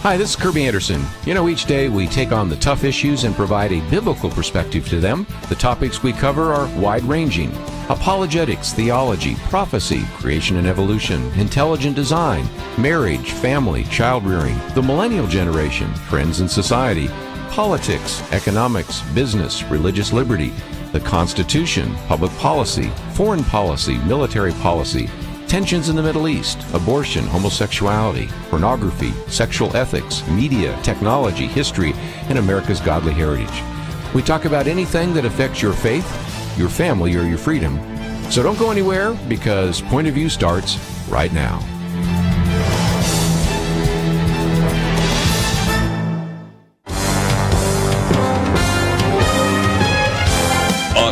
Hi, this is Kirby Anderson. You know, each day we take on the tough issues and provide a biblical perspective to them. The topics we cover are wide-ranging: apologetics, theology, prophecy, creation and evolution, intelligent design, marriage, family, child-rearing, the millennial generation, trends in society, politics, economics, business, religious liberty, the Constitution, public policy, foreign policy, military policy, tensions in the Middle East, abortion, homosexuality, pornography, sexual ethics, media, technology, history, and America's godly heritage. We talk about anything that affects your faith, your family, or your freedom. So don't go anywhere, because Point of View starts right now.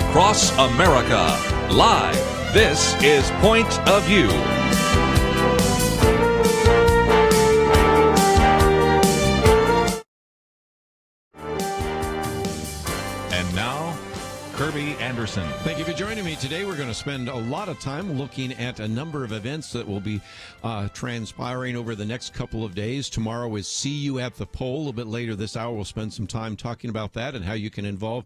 Across America, live. This is Point of View. And now, Kirby Anderson. Thank you for joining me today. We're going to spend a lot of time looking at a number of events that will be transpiring over the next couple of days. Tomorrow is See You at the Poll. A little bit later this hour, we'll spend some time talking about that and how you can involve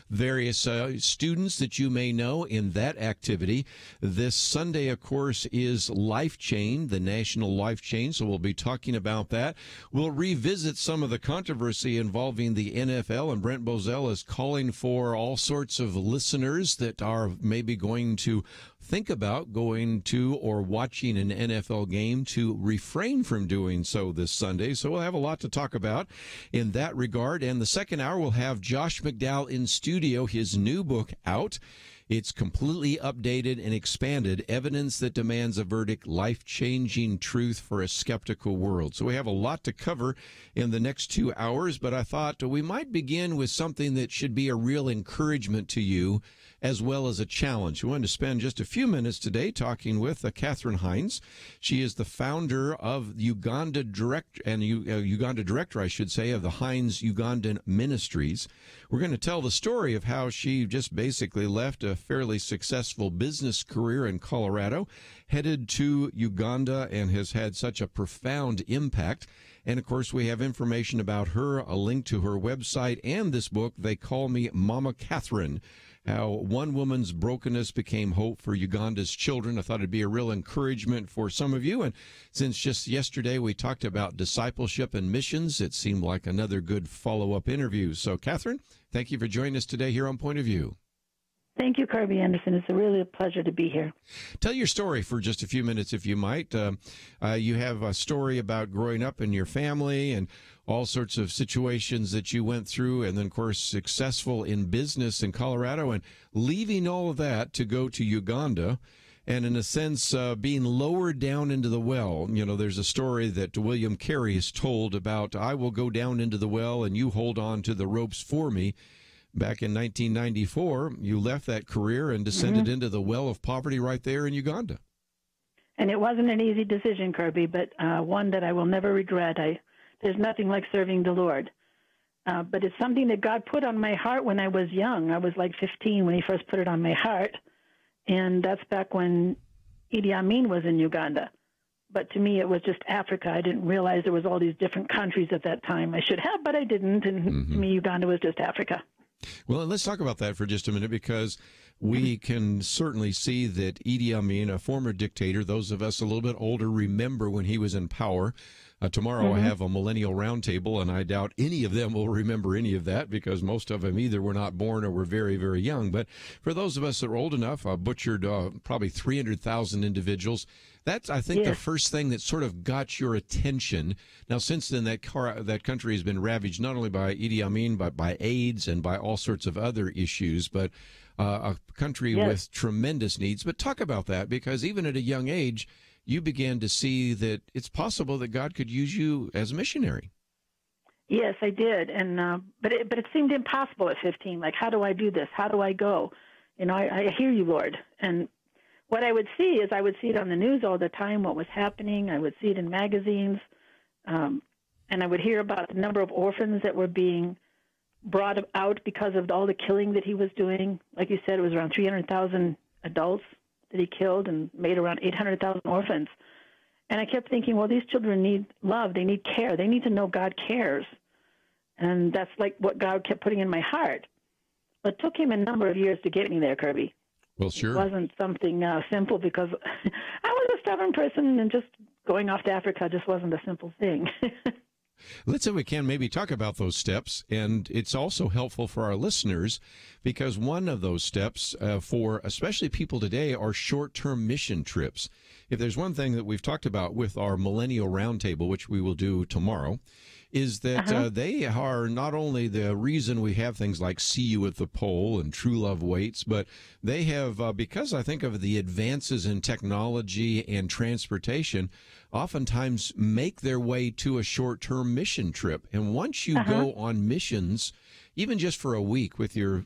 various students that you may know in that activity. This Sunday, of course, is Life Chain, the National Life Chain, so we'll be talking about that. We'll revisit some of the controversy involving the NFL, and Brent Bozell is calling for all sorts of listeners that are maybe going to think about going to or watching an NFL game to refrain from doing so this Sunday. So we'll have a lot to talk about in that regard. And the second hour, we'll have Josh McDowell in studio, his new book out. It's completely updated and expanded, Evidence That Demands a Verdict, Life-Changing Truth for a Skeptical World. So we have a lot to cover in the next 2 hours, but I thought we might begin with something that should be a real encouragement to you as well as a challenge. We wanted to spend just a few minutes today talking with Katherine Hines. She is the founder of Uganda Uganda director, I should say, of the Hines Ugandan Ministries. We're going to tell the story of how she just basically left a fairly successful business career in Colorado, headed to Uganda, and has had such a profound impact. And, of course, we have information about her, a link to her website, and this book, They Call Me Momma Katherine, how one woman's brokenness became hope for Uganda's children. I thought it'd be a real encouragement for some of you. And since just yesterday we talked about discipleship and missions, it seemed like another good follow-up interview. So, Katherine, thank you for joining us today here on Point of View. Thank you, Kirby Anderson. It's really a pleasure to be here. Tell your story for just a few minutes, if you might. You have a story about growing up in your family and all sorts of situations that you went through, and then, of course, successful in business in Colorado, and leaving all of that to go to Uganda, and in a sense being lowered down into the well. You know, there's a story that William Carey has told about, I will go down into the well and you hold on to the ropes for me. Back in 1994, you left that career and descended into the well of poverty right there in Uganda. And it wasn't an easy decision, Kirby, but one that I will never regret. There's nothing like serving the Lord. But it's something that God put on my heart when I was young. I was like 15 when he first put it on my heart. And that's back when Idi Amin was in Uganda. But to me, it was just Africa. I didn't realize there was all these different countries at that time. I should have, but I didn't. And to me, Uganda was just Africa. Well, let's talk about that for just a minute, because we can certainly see that Idi Amin, a former dictator, those of us a little bit older remember when he was in power. Tomorrow I have a millennial roundtable, and I doubt any of them will remember any of that, because most of them either were not born or were very, very young. But for those of us that are old enough, butchered probably 300,000 individuals. That's, I think, the first thing that sort of got your attention. Now, since then, that country has been ravaged not only by Idi Amin, but by AIDS and by all sorts of other issues, but a country with tremendous needs. But talk about that, because even at a young age, you began to see that it's possible that God could use you as a missionary. Yes, I did. And but it seemed impossible at 15. Like, how do I do this? How do I go? You know, I hear you, Lord. And what I would see is I would see it on the news all the time, what was happening. I would see it in magazines. And I would hear about the number of orphans that were being brought out because of all the killing that he was doing. Like you said, it was around 300,000 adults that he killed and made around 800,000 orphans. And I kept thinking, well, these children need love. They need care. They need to know God cares. And that's like what God kept putting in my heart. But it took him a number of years to get me there, Kirby. Well, sure. It wasn't something simple because I was a stubborn person, and just going off to Africa just wasn't a simple thing. Let's say we can maybe talk about those steps, and it's also helpful for our listeners because one of those steps for especially people today are short-term mission trips. If there's one thing that we've talked about with our Millennial Roundtable, which we will do tomorrow, is that they are not only the reason we have things like See You at the Pole and True Love Waits, but they have, because I think of the advances in technology and transportation, oftentimes make their way to a short-term mission trip. And once you go on missions, even just for a week with your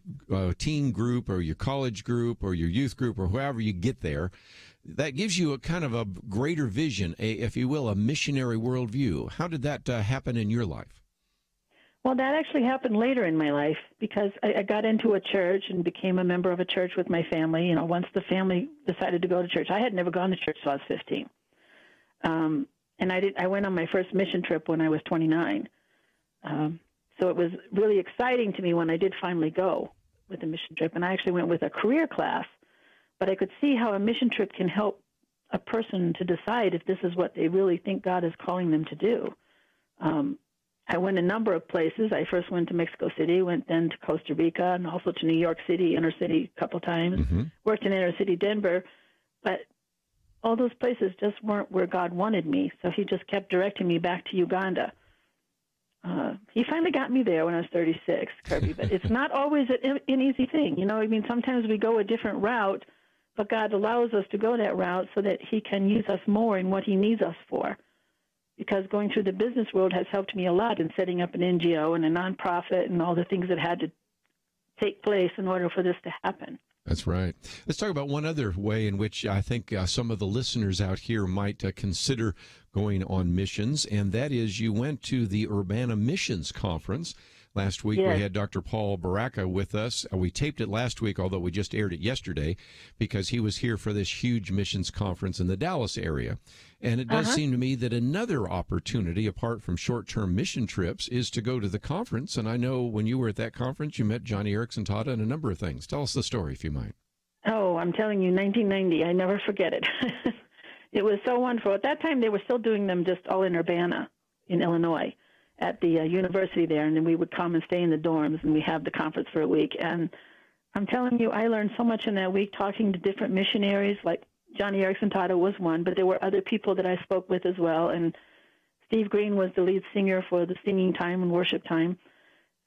teen group or your college group or your youth group or whoever you get there, that gives you a kind of a greater vision, if you will, a missionary worldview. How did that happen in your life? Well, that actually happened later in my life because I got into a church and became a member of a church with my family. You know, once the family decided to go to church, I had never gone to church till I was 15. And I went on my first mission trip when I was 29. So it was really exciting to me when I did finally go with a mission trip. And I actually went with a career class. But I could see how a mission trip can help a person to decide if this is what they really think God is calling them to do. I went a number of places. I first went to Mexico City, went then to Costa Rica, and also to New York City, inner city a couple times. Worked in inner city Denver. But all those places just weren't where God wanted me, so he just kept directing me back to Uganda. He finally got me there when I was 36, Kirby, but it's not always an easy thing. You know, I mean, sometimes we go a different route, but God allows us to go that route so that he can use us more in what he needs us for. Because going through the business world has helped me a lot in setting up an NGO and a nonprofit and all the things that had to take place in order for this to happen. That's right. Let's talk about one other way in which I think some of the listeners out here might consider going on missions, and that is you went to the Urbana Missions Conference. Last week, we had Dr. Paul Baraka with us. We taped it last week, although we just aired it yesterday, because he was here for this huge missions conference in the Dallas area. And it does seem to me that another opportunity, apart from short-term mission trips, is to go to the conference. And I know when you were at that conference, you met Johnny Erickson Tata and a number of things. Tell us the story, if you might. Oh, I'm telling you, 1990. I never forget it. It was so wonderful. At that time, they were still doing them just all in Urbana, in Illinois, at the university there, and then we would come and stay in the dorms, and we have the conference for a week. And I'm telling you, I learned so much in that week talking to different missionaries, like Johnny Erickson Tata was one, but there were other people that I spoke with as well. And Steve Green was the lead singer for the singing time and worship time.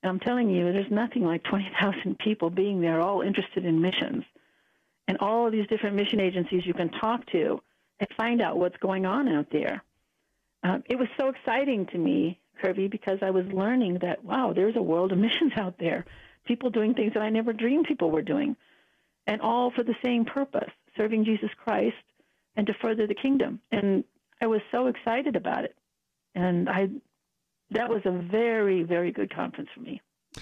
And I'm telling you, there's nothing like 20,000 people being there, all interested in missions. And all of these different mission agencies you can talk to and find out what's going on out there. It was so exciting to me, Kirby, because I was learning that, wow, there's a world of missions out there, people doing things that I never dreamed people were doing, and all for the same purpose, serving Jesus Christ and to further the kingdom. And I was so excited about it. And that was a very, very good conference for me.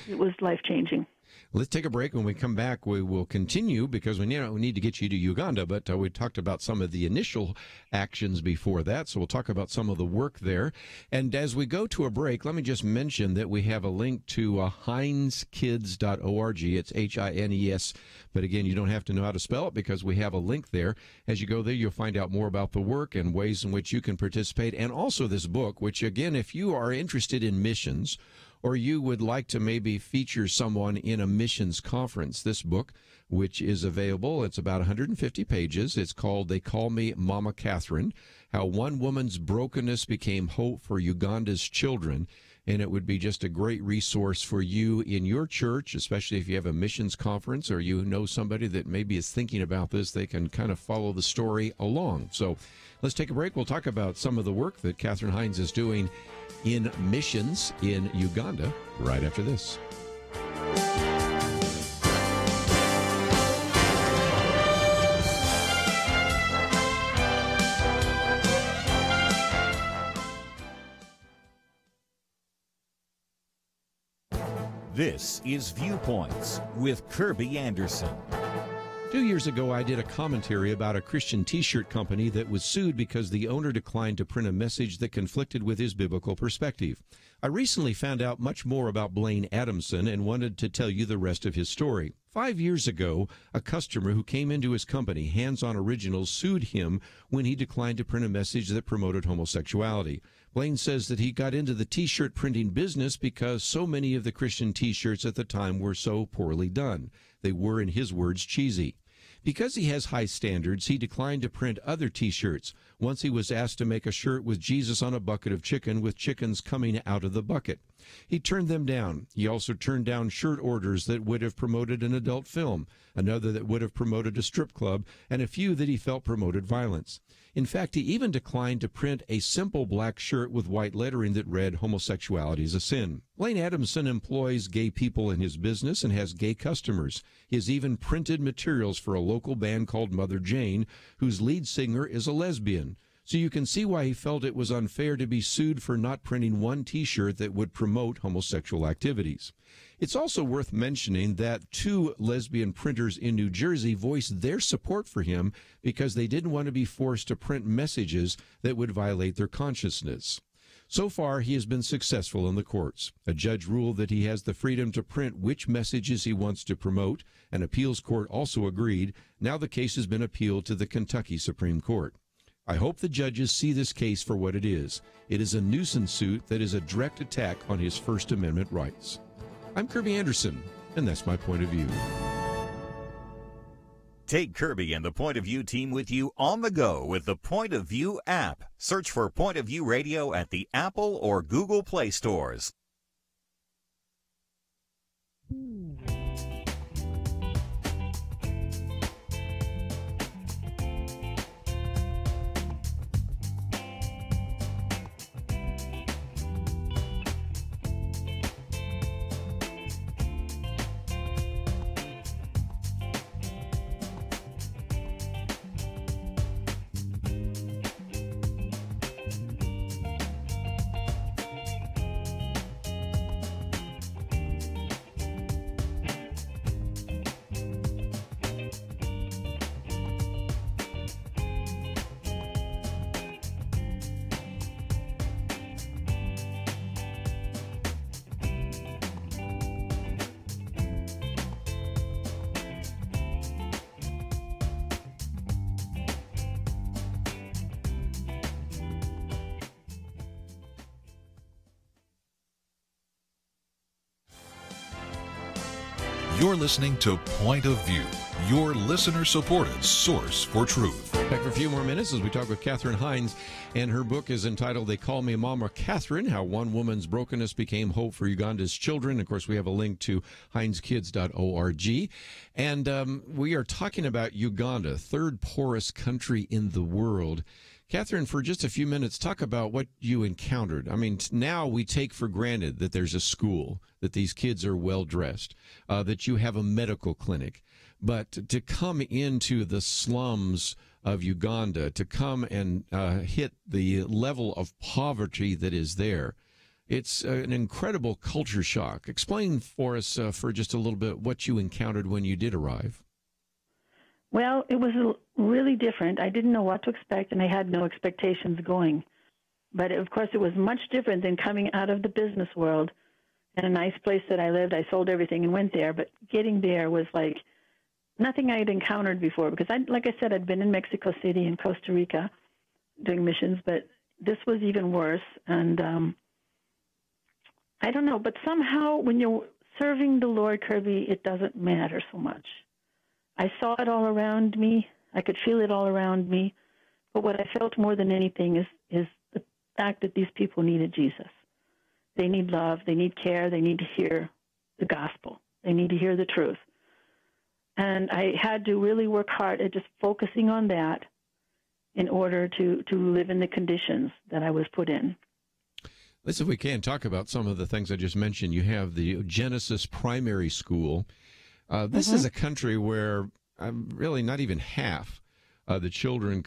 It was life-changing. Let's take a break. When we come back, we will continue because we need to get you to Uganda, but we talked about some of the initial actions before that, so we'll talk about some of the work there. And as we go to a break, let me just mention that we have a link to hineskids.org. It's Hines, but again, you don't have to know how to spell it because we have a link there. As you go there, you'll find out more about the work and ways in which you can participate, and also this book, which again, if you are interested in missions, or you would like to maybe feature someone in a missions conference, this book, which is available, it's about 150 pages. It's called They Call Me Momma Katherine, How One Woman's Brokenness Became Hope for Uganda's Children. And it would be just a great resource for you in your church, especially if you have a missions conference or you know somebody that maybe is thinking about this. They can kind of follow the story along. So let's take a break. We'll talk about some of the work that Katherine Hines is doing in missions in Uganda right after this. This is Viewpoints with Kirby Anderson. 2 years ago, I did a commentary about a Christian t-shirt company that was sued because the owner declined to print a message that conflicted with his biblical perspective. I recently found out much more about Blaine Adamson and wanted to tell you the rest of his story. 5 years ago, a customer who came into his company, Hands On Originals, sued him when he declined to print a message that promoted homosexuality. Blaine says that he got into the t-shirt printing business because so many of the Christian t-shirts at the time were so poorly done. They were, in his words, cheesy. Because he has high standards, he declined to print other t-shirts. Once he was asked to make a shirt with Jesus on a bucket of chicken with chickens coming out of the bucket. He turned them down. He also turned down shirt orders that would have promoted an adult film, another that would have promoted a strip club, and a few that he felt promoted violence. In fact, he even declined to print a simple black shirt with white lettering that read, "Homosexuality is a sin." Blaine Adamson employs gay people in his business and has gay customers. He has even printed materials for a local band called Mother Jane, whose lead singer is a lesbian. So you can see why he felt it was unfair to be sued for not printing one t-shirt that would promote homosexual activities. It's also worth mentioning that 2 lesbian printers in New Jersey voiced their support for him because they didn't want to be forced to print messages that would violate their consciousness. So far, he has been successful in the courts. A judge ruled that he has the freedom to print which messages he wants to promote. An appeals court also agreed. Now the case has been appealed to the Kentucky Supreme Court. I hope the judges see this case for what it is. It is a nuisance suit that is a direct attack on his First Amendment rights. I'm Kirby Anderson, and that's my point of view. Take Kirby and the Point of View team with you on the go with the Point of View app. Search for Point of View Radio at the Apple or Google Play stores. You're listening to Point of View, your listener-supported source for truth. Back for a few more minutes as we talk with Katherine Hines, and her book is entitled They Call Me Momma Katherine, How One Woman's Brokenness Became Hope for Uganda's Children. Of course, we have a link to hineskids.org. And we are talking about Uganda, third poorest country in the world. Katherine, for just a few minutes, talk about what you encountered. I mean, now we take for granted that there's a school, that these kids are well-dressed, that you have a medical clinic. But to come into the slums of Uganda, to come and hit the level of poverty that is there, it's an incredible culture shock. Explain for us for just a little bit what you encountered when you did arrive. Well, it was really different. I didn't know what to expect, and I had no expectations going. But, of course, it was much different than coming out of the business world. In a nice place that I lived, I sold everything and went there. But getting there was like nothing I had encountered before because, like I said, I'd been in Mexico City and Costa Rica doing missions, but this was even worse. And I don't know, but somehow when you're serving the Lord, Kirby, it doesn't matter so much. I saw it all around me. I could feel it all around me. But what I felt more than anything is the fact that these people needed Jesus. They need love. They need care. They need to hear the gospel. They need to hear the truth. And I had to really work hard at just focusing on that in order to live in the conditions that I was put in. Let's, if we can, talk about some of the things I just mentioned. You have the Genesis Primary School. This is a country where really not even half the children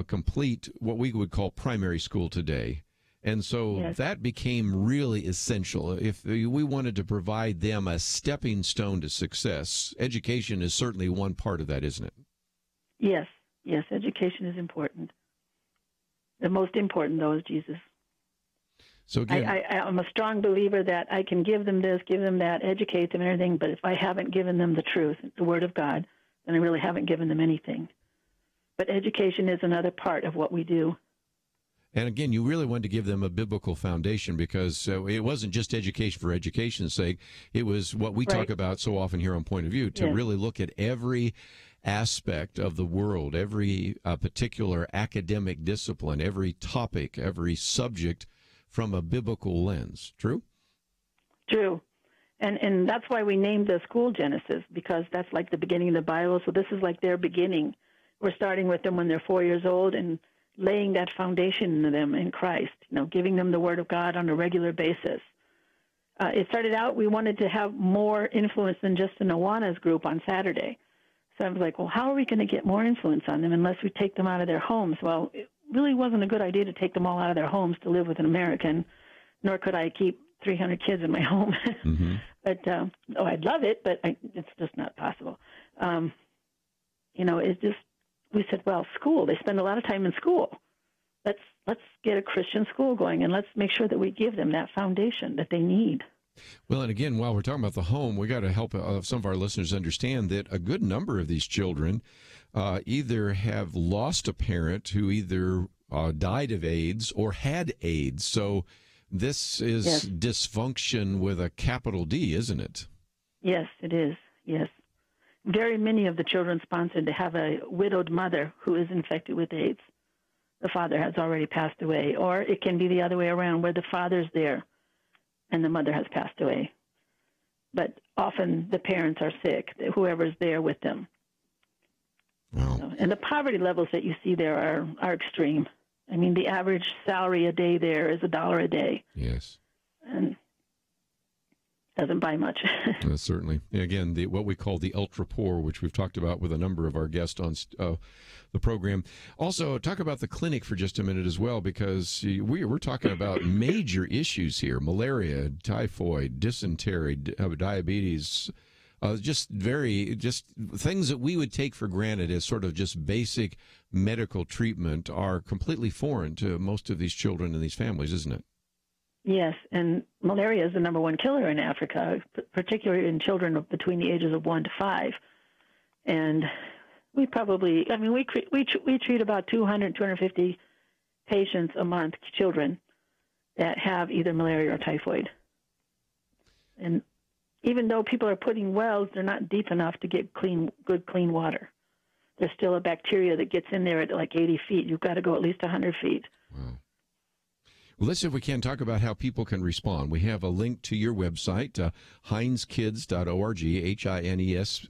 complete what we would call primary school today. And so that became really essential. If we wanted to provide them a stepping stone to success, education is certainly one part of that, isn't it? Yes, yes, education is important. The most important, though, is Jesus. So again, I'm a strong believer that I can give them this, give them that, educate them and everything, but if I haven't given them the truth, the Word of God, then I really haven't given them anything. But education is another part of what we do. And again, you really wanted to give them a biblical foundation because it wasn't just education for education's sake. It was what we talk about so often here on Point of View, to really look at every aspect of the world, every particular academic discipline, every topic, every subject from a biblical lens. True? True. And that's why we named the school Genesis, because that's like the beginning of the Bible. So this is like their beginning. We're starting with them when they're 4 years old and laying that foundation into them in Christ, giving them the Word of God on a regular basis. It started out, we wanted to have more influence than just an Awanas group on Saturday. So I was like, well, how are we going to get more influence on them unless we take them out of their homes? Well, it really wasn't a good idea to take them all out of their homes to live with an American, nor could I keep 300 kids in my home. Mm-hmm. But, I'd love it, but it's just not possible. It's just, we said, well, school, they spend a lot of time in school. Let's get a Christian school going, and let's make sure that we give them that foundation that they need. Well, and again, while we're talking about the home, we got to help some of our listeners understand that a good number of these children either have lost a parent who either died of AIDS or had AIDS. So this is dysfunction with a capital D, isn't it? Yes, it is. Yes. Very many of the children sponsored to have a widowed mother who is infected with AIDS. The father has already passed away. Or it can be the other way around, where the father's there and the mother has passed away. But often the parents are sick, whoever's there with them. Wow. And the poverty levels that you see there are extreme. I mean, the average salary a day there is $1 a day. Yes. And doesn't buy much. Certainly. What we call the ultra poor, which we've talked about with a number of our guests on the program. Also, talk about the clinic for just a minute as well, because we're talking about major issues here: malaria, typhoid, dysentery, diabetes. Just things that we would take for granted as sort of just basic medical treatment are completely foreign to most of these children and these families, isn't it? Yes, and malaria is the number one killer in Africa, particularly in children between the ages of 1 to 5. And we treat about 200, 250 patients a month, children that have either malaria or typhoid. And even though people are putting wells, they're not deep enough to get good, clean water. There's still a bacteria that gets in there at like 80 feet. You've got to go at least 100 feet. Wow. Well, let's see if we can talk about how people can respond. We have a link to your website, hineskids.org,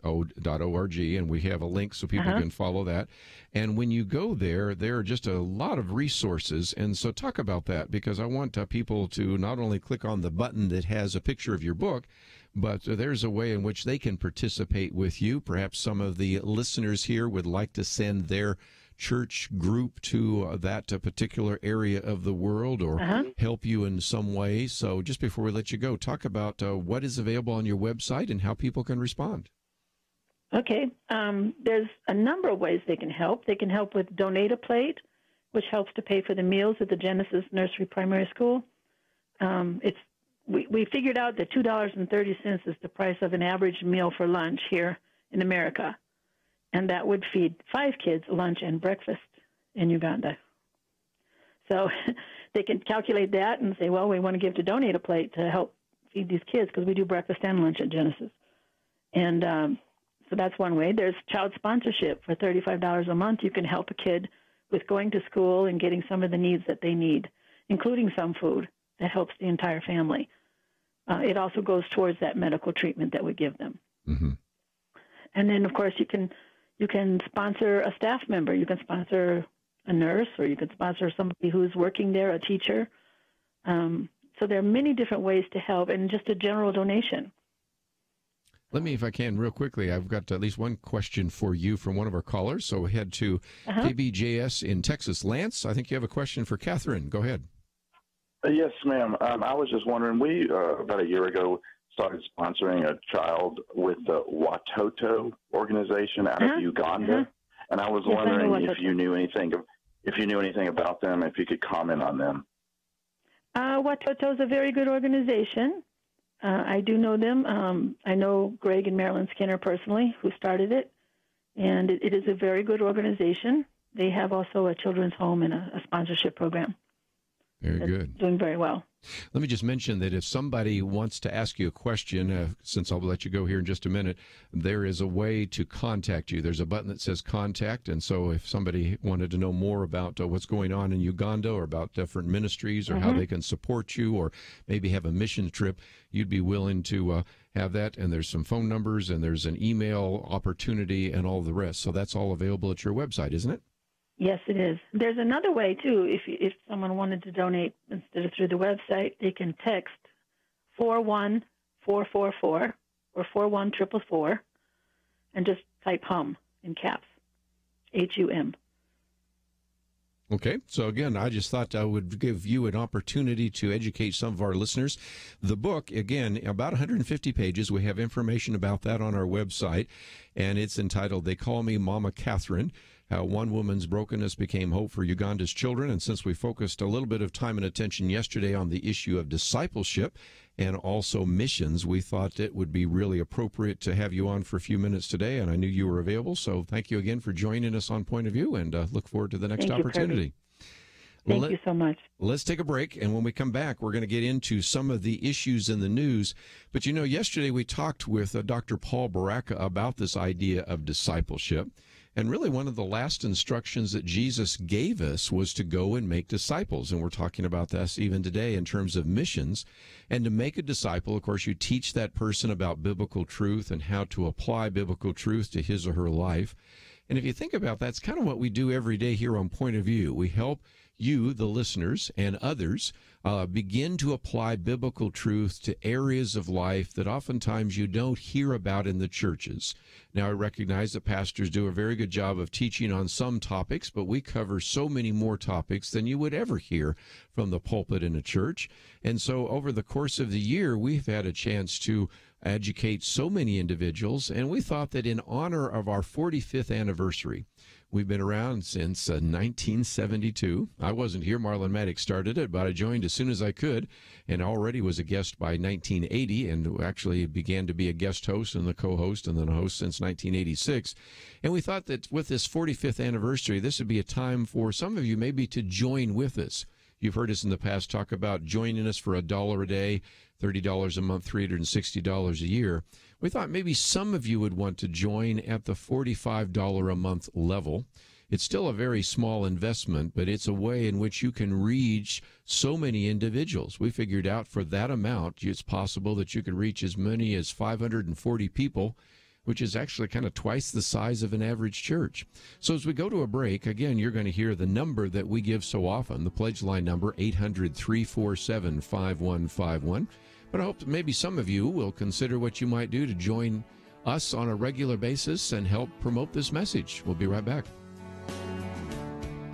HINESO.org, and we have a link so people can follow that. And when you go there are just a lot of resources. And so talk about that, because I want people to not only click on the button that has a picture of your book, but there's a way in which they can participate with you. Perhaps some of the listeners here would like to send their church group to that particular area of the world, or help you in some way. So just before we let you go, talk about what is available on your website and how people can respond. Okay. There's a number of ways they can help. They can help with Donate a Plate, which helps to pay for the meals at the Genesis Nursery Primary School. We figured out that $2.30 is the price of an average meal for lunch here in America. And that would feed 5 kids lunch and breakfast in Uganda. So they can calculate that and say, well, we want to give to Donate a Plate to help feed these kids, because we do breakfast and lunch at Genesis. And so that's one way. There's child sponsorship. For $35 a month, you can help a kid with going to school and getting some of the needs that they need, including some food that helps the entire family. It also goes towards that medical treatment that we give them. Mm-hmm. And then, of course, you can sponsor a staff member. You can sponsor a nurse, or you can sponsor somebody who's working there, a teacher. So there are many different ways to help, and just a general donation. Let me, if I can, real quickly, I've got at least one question for you from one of our callers. So head to KBJS in Texas. Lance, I think you have a question for Katherine. Go ahead. Yes, ma'am. I was just wondering, we, about a year ago, started sponsoring a child with the Watoto organization out of Uganda. And I was wondering if you knew anything about them, if you could comment on them. Watoto is a very good organization. I do know them. I know Greg and Marilyn Skinner personally, who started it. And it is a very good organization. They have also a children's home and a sponsorship program. Very good. Doing very well. Let me just mention that if somebody wants to ask you a question, since I'll let you go here in just a minute, there is a way to contact you. There's a button that says contact, and so if somebody wanted to know more about what's going on in Uganda or about different ministries or how they can support you or maybe have a mission trip, you'd be willing to have that, and there's some phone numbers and there's an email opportunity and all the rest. So that's all available at your website, isn't it? Yes, it is. There's another way, too. If someone wanted to donate instead of through the website, they can text 41444 or 41444 and just type HUM in caps, HUM. Okay, so again, I just thought I would give you an opportunity to educate some of our listeners. The book, again, about 150 pages. We have information about that on our website, and it's entitled They Call Me Momma Katherine, How One Woman's Brokenness Became Hope for Uganda's Children. And since we focused a little bit of time and attention yesterday on the issue of discipleship and also missions, we thought it would be really appropriate to have you on for a few minutes today, and I knew you were available. So thank you again for joining us on Point of View, and look forward to the next opportunity. Thank you so much. Let's take a break, and when we come back, we're going to get into some of the issues in the news. But, you know, yesterday we talked with Dr. Paul Baraka about this idea of discipleship. And really one of the last instructions that Jesus gave us was to go and make disciples. And we're talking about this even today in terms of missions. And to make a disciple, of course, you teach that person about biblical truth and how to apply biblical truth to his or her life. And if you think about that, that's kind of what we do every day here on Point of View. We help you, the listeners, and others begin to apply biblical truth to areas of life that oftentimes you don't hear about in the churches. Now, I recognize that pastors do a very good job of teaching on some topics, but we cover so many more topics than you would ever hear from the pulpit in a church. And so over the course of the year, we've had a chance to educate so many individuals, and we thought that in honor of our 45th anniversary, we've been around since 1972. I wasn't here. Marlon Maddox started it, but I joined as soon as I could and already was a guest by 1980 and actually began to be a guest host and the co-host and then a host since 1986. And we thought that with this 45th anniversary, this would be a time for some of you maybe to join with us. You've heard us in the past talk about joining us for $1 a day, $30 a month, $360 a year. We thought maybe some of you would want to join at the $45 a month level. It's still a very small investment, but it's a way in which you can reach so many individuals. We figured out for that amount, it's possible that you could reach as many as 540 people, which is actually kind of twice the size of an average church. So as we go to a break, again, you're going to hear the number that we give so often, the pledge line number, 800-347-5151. But I hope that maybe some of you will consider what you might do to join us on a regular basis and help promote this message. We'll be right back.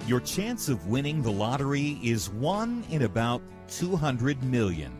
Your chance of winning the lottery is 1 in about 200 million.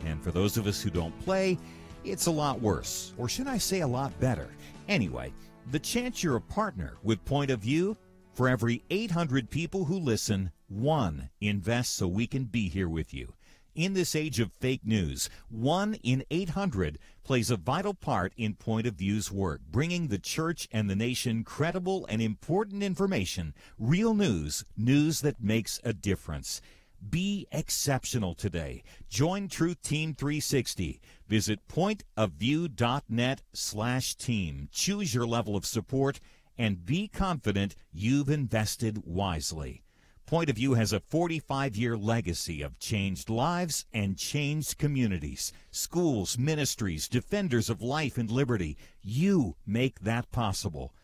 And for those of us who don't play, it's a lot worse, or should I say a lot better. Anyway, the chance you're a partner with Point of View, for every 800 people who listen, 1 invests so we can be here with you. In this age of fake news, 1 in 800 plays a vital part in Point of View's work, bringing the church and the nation credible and important information, real news, news that makes a difference. Be exceptional today. Join Truth Team 360. Visit pointofview.net/team. Choose your level of support and be confident you've invested wisely. Point of View has a 45-year legacy of changed lives and changed communities. Schools, ministries, defenders of life and liberty. You make that possible.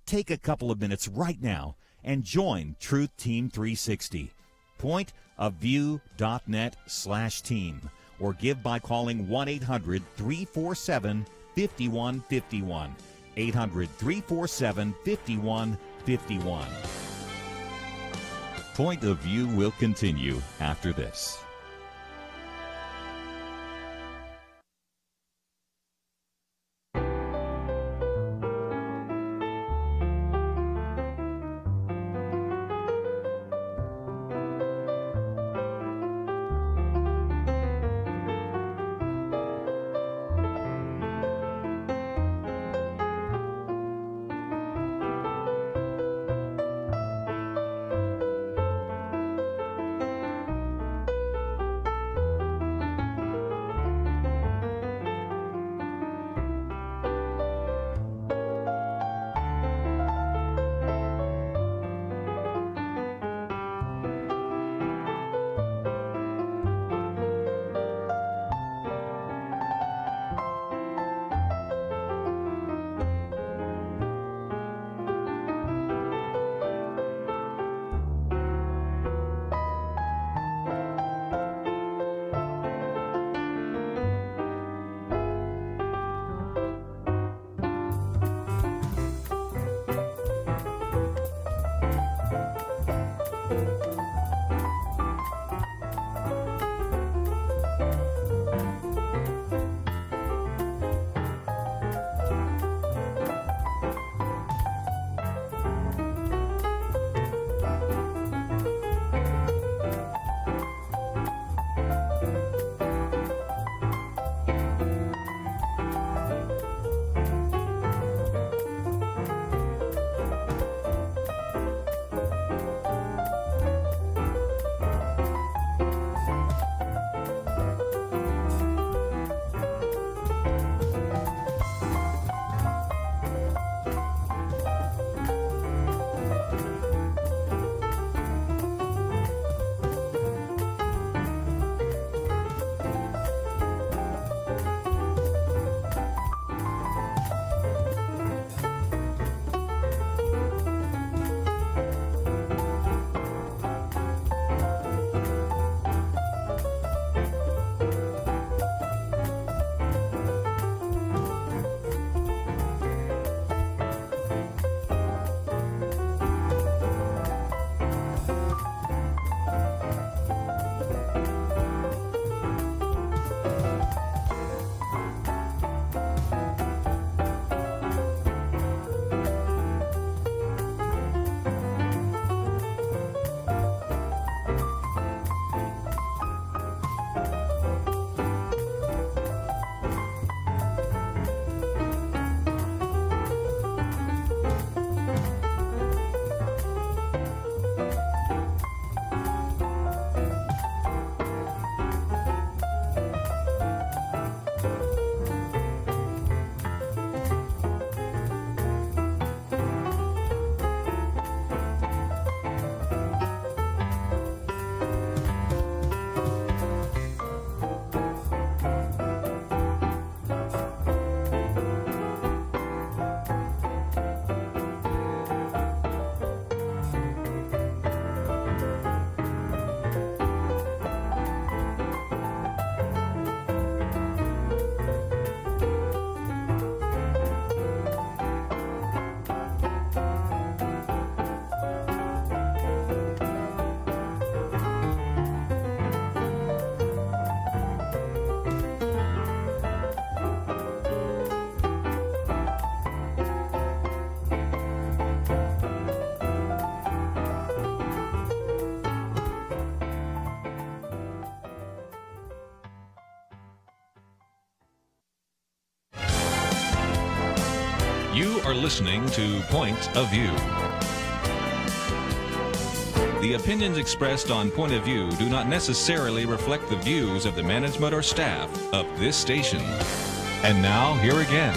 Take a couple of minutes right now and join Truth Team 360. Pointofview.net/team or give by calling 1-800-347-5151. 800-347-5151. Point of View will continue after this. are listening to Point of View. The opinions expressed on Point of View do not necessarily reflect the views of the management or staff of this station. And now, here again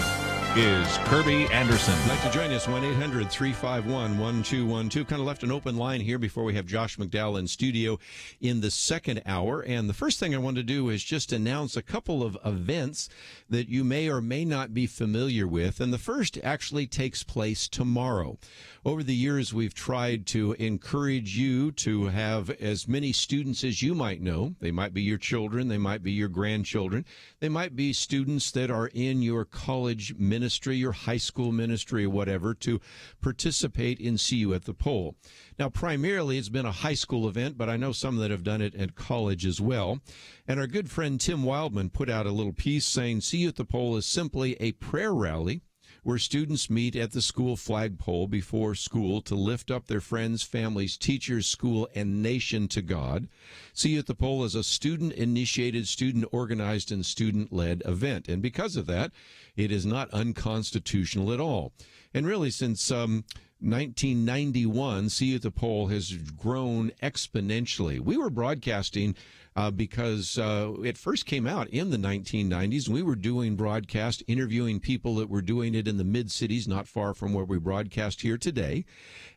is Kirby Anderson. I'd like to join us, 1-800-351-1212. Kind of left an open line here before we have Josh McDowell in studio in the second hour. And the first thing I want to do is just announce a couple of events that you may or may not be familiar with. And the first actually takes place tomorrow. Over the years, we've tried to encourage you to have as many students as you might know. They might be your children. They might be your grandchildren. They might be students that are in your college ministry, your high school ministry, or whatever, to participate in See You at the Pole. Now, primarily, it's been a high school event, but I know some that have done it at college as well. And our good friend Tim Wildman put out a little piece saying See You at the Pole is simply a prayer rally where students meet at the school flagpole before school to lift up their friends, families, teachers, school, and nation to God. See You at the Pole is a student-initiated, student-organized, and student-led event. And because of that, it is not unconstitutional at all. And really, since 1991, See You at the Pole has grown exponentially. We were broadcasting because it first came out in the 1990s. We were doing broadcast, interviewing people that were doing it in the mid-cities, not far from where we broadcast here today.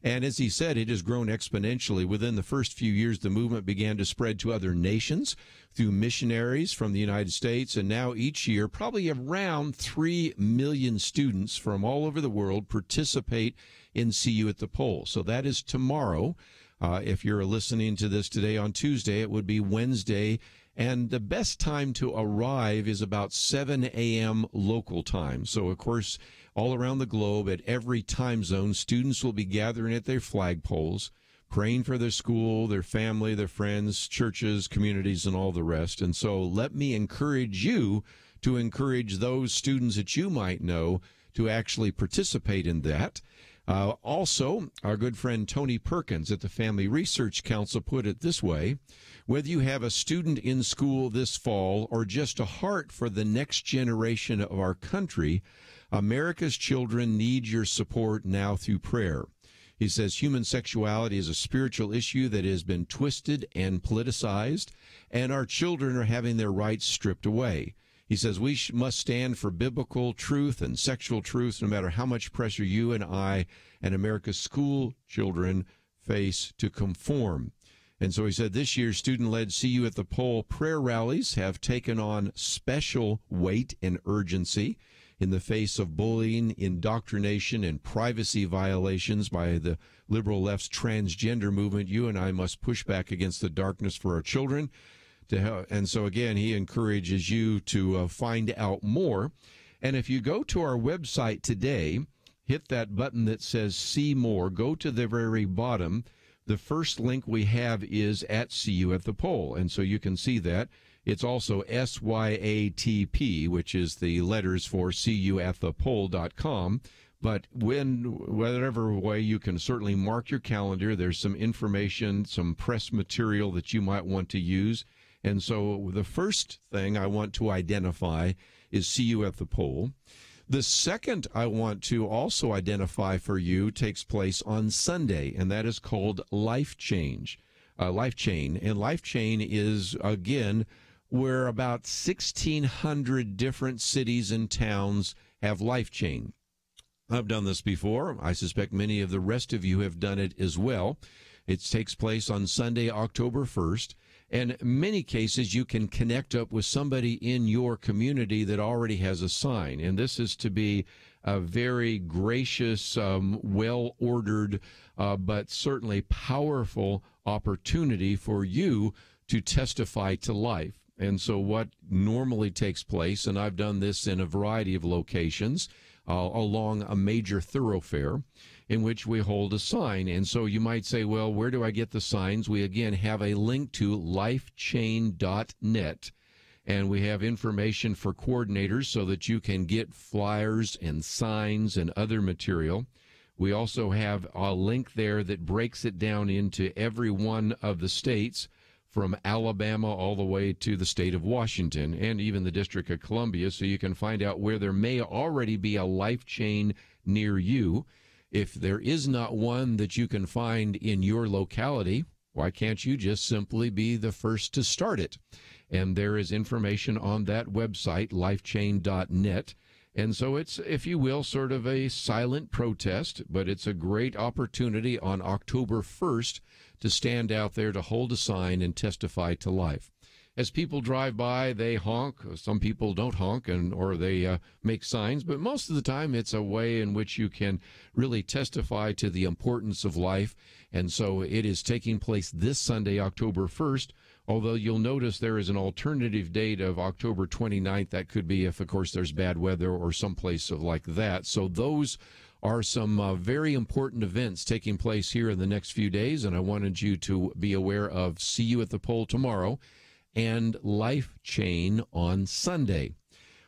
And as he said, it has grown exponentially. Within the first few years, the movement began to spread to other nations through missionaries from the United States. And now each year, probably around 3 million students from all over the world participate in See You at the Pole. So that is tomorrow. If you're listening to this today on Tuesday, it would be Wednesday. And the best time to arrive is about 7 a.m. local time. So, of course, all around the globe, at every time zone, students will be gathering at their flagpoles, praying for their school, their family, their friends, churches, communities, and all the rest. And so let me encourage you to encourage those students that you might know to actually participate in that. Also, our good friend Tony Perkins at the Family Research Council put it this way: whether you have a student in school this fall or just a heart for the next generation of our country, America's children need your support now through prayer. He says human sexuality is a spiritual issue that has been twisted and politicized, and our children are having their rights stripped away. He says we must stand for biblical truth and sexual truth no matter how much pressure you and I and America's school children face to conform. And so he said this year's student-led See You at the Pole prayer rallies have taken on special weight and urgency in the face of bullying, indoctrination, and privacy violations by the liberal left's transgender movement. You and I must push back against the darkness for our children. And so, again, he encourages you to find out more. And if you go to our website today, hit that button that says See More, go to the very bottom. The first link we have is at See You at the Pole. And so you can see that. It's also SYATP, which is the letters for seeyouatthepole.com. But whatever way, you can certainly mark your calendar. There's some information, some press material that you might want to use. And so the first thing I want to identify is See You at the Pole. The second I want to also identify for you takes place on Sunday, and that is called Life Chain. And Life Chain is, again, where about 1,600 different cities and towns have Life Chain. I've done this before. I suspect many of the rest of you have done it as well. It takes place on Sunday, October 1st. And in many cases, you can connect up with somebody in your community that already has a sign. And this is to be a very gracious, well-ordered, but certainly powerful opportunity for you to testify to life. And so what normally takes place, and I've done this in a variety of locations, along a major thoroughfare, in which we hold a sign. And so you might say, well, where do I get the signs? We, again, have a link to lifechain.net, and we have information for coordinators so that you can get flyers and signs and other material. We also have a link there that breaks it down into every one of the states from Alabama all the way to the state of Washington and even the District of Columbia, so you can find out where there may already be a life chain near you. If there is not one that you can find in your locality, why can't you just simply be the first to start it? And there is information on that website, lifechain.net. And so it's, if you will, sort of a silent protest, but it's a great opportunity on October 1st to stand out there to hold a sign and testify to life. As people drive by, they honk. Some people don't honk, or they make signs, but most of the time it's a way in which you can really testify to the importance of life. And so it is taking place this Sunday, October 1st, although you'll notice there is an alternative date of October 29th. That could be if, of course, there's bad weather or someplace like that. So those are some very important events taking place here in the next few days, and I wanted you to be aware of See You at the Poll tomorrow and Life Chain on Sunday.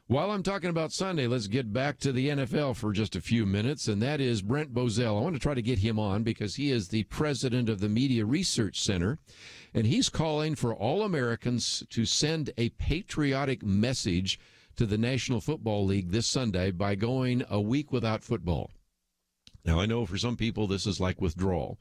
While I'm talking about Sunday, let's get back to the NFL for just a few minutes, and that is Brent Bozell. I want to try to get him on because he is the president of the Media Research Center, and he's calling for all Americans to send a patriotic message to the National Football League this Sunday by going a week without football. Now, I know for some people this is like withdrawal.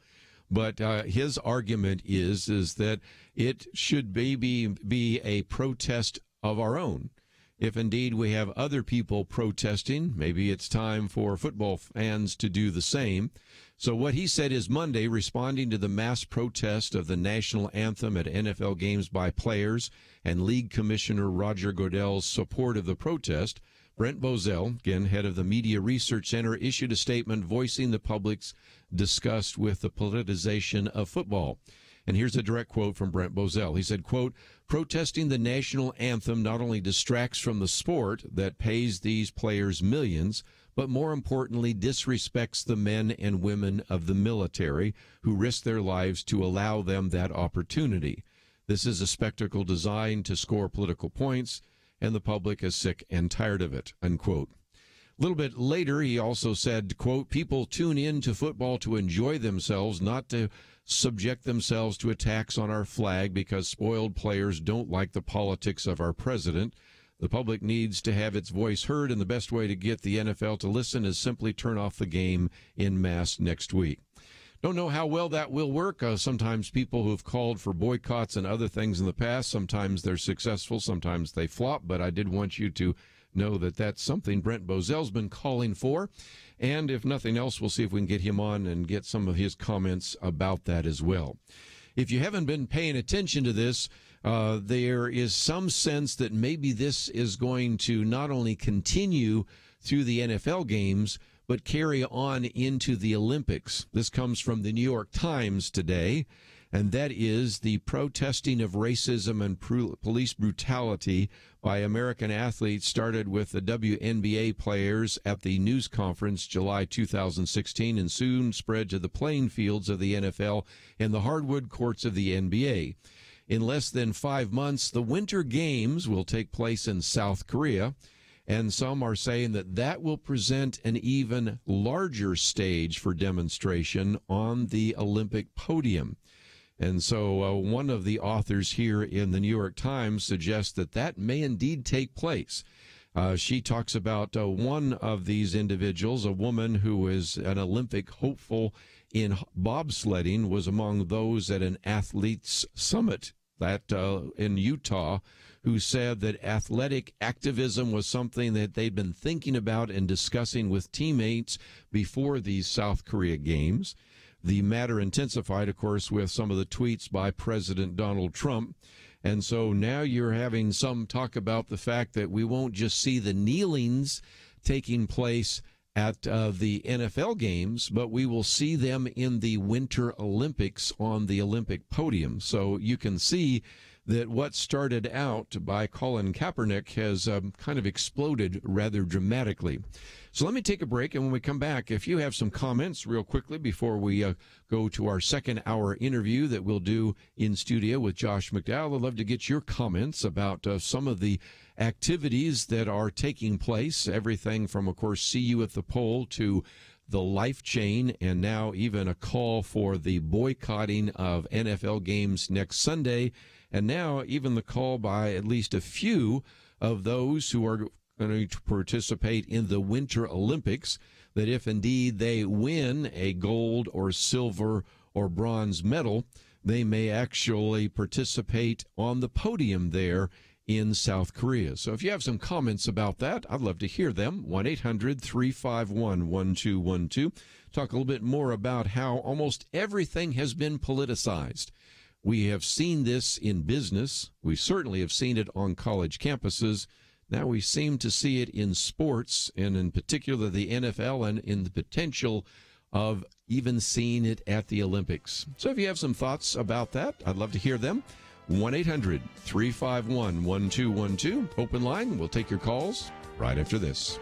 But his argument is that it should be a protest of our own. If indeed we have other people protesting, maybe it's time for football fans to do the same. So what he said is Monday, responding to the mass protest of the national anthem at NFL games by players and League Commissioner Roger Goodell's support of the protest, Brent Bozell, again, head of the Media Research Center, issued a statement voicing the public's disgust with the politicization of football. And here's a direct quote from Brent Bozell. He said, quote, protesting the national anthem not only distracts from the sport that pays these players millions, but more importantly, disrespects the men and women of the military who risk their lives to allow them that opportunity. This is a spectacle designed to score political points, and the public is sick and tired of it, unquote. A little bit later, he also said, quote, people tune in to football to enjoy themselves, not to subject themselves to attacks on our flag because spoiled players don't like the politics of our president. The public needs to have its voice heard, and the best way to get the NFL to listen is simply turn off the game en masse next week. Don't know how well that will work. Sometimes people who've called for boycotts and other things in the past, sometimes they're successful, sometimes they flop, but I did want you to know that that's something Brent Bozell's been calling for. And if nothing else, we'll see if we can get him on and get some of his comments about that as well. If you haven't been paying attention to this, there is some sense that maybe this is going to not only continue through the NFL games, but carry on into the Olympics. This comes from the New York Times today, and that is the protesting of racism and police brutality by American athletes started with the WNBA players at the news conference July 2016 and soon spread to the playing fields of the NFL and the hardwood courts of the NBA. In less than 5 months, the Winter Games will take place in South Korea, and some are saying that that will present an even larger stage for demonstration on the Olympic podium. And so one of the authors here in the New York Times suggests that that may indeed take place. She talks about one of these individuals, a woman who is an Olympic hopeful in bobsledding, was among those at an athletes summit that in Utah, who said that athletic activism was something that they'd been thinking about and discussing with teammates before these South Korea games. The matter intensified, of course, with some of the tweets by President Donald Trump. And so now you're having some talk about the fact that we won't just see the kneelings taking place at the NFL games, but we will see them in the Winter Olympics on the Olympic podium. So you can see that what started out by Colin Kaepernick has kind of exploded rather dramatically. So let me take a break, and when we come back, if you have some comments real quickly before we go to our second hour interview that we'll do in studio with Josh McDowell, I'd love to get your comments about some of the activities that are taking place, everything from, of course, See You at the Poll to the life chain, and now even a call for the boycotting of NFL games next Sunday, and now even the call by at least a few of those who are going to participate in the Winter Olympics, that if indeed they win a gold or silver or bronze medal, they may actually participate on the podium there in South Korea. So if you have some comments about that, I'd love to hear them. 1-800-351-1212. Talk a little bit more about how almost everything has been politicized. We have seen this in business. We certainly have seen it on college campuses. Now we seem to see it in sports, and in particular the NFL, and in the potential of even seeing it at the Olympics. So if you have some thoughts about that, I'd love to hear them. 1-800-351-1212. Open line. We'll take your calls right after this.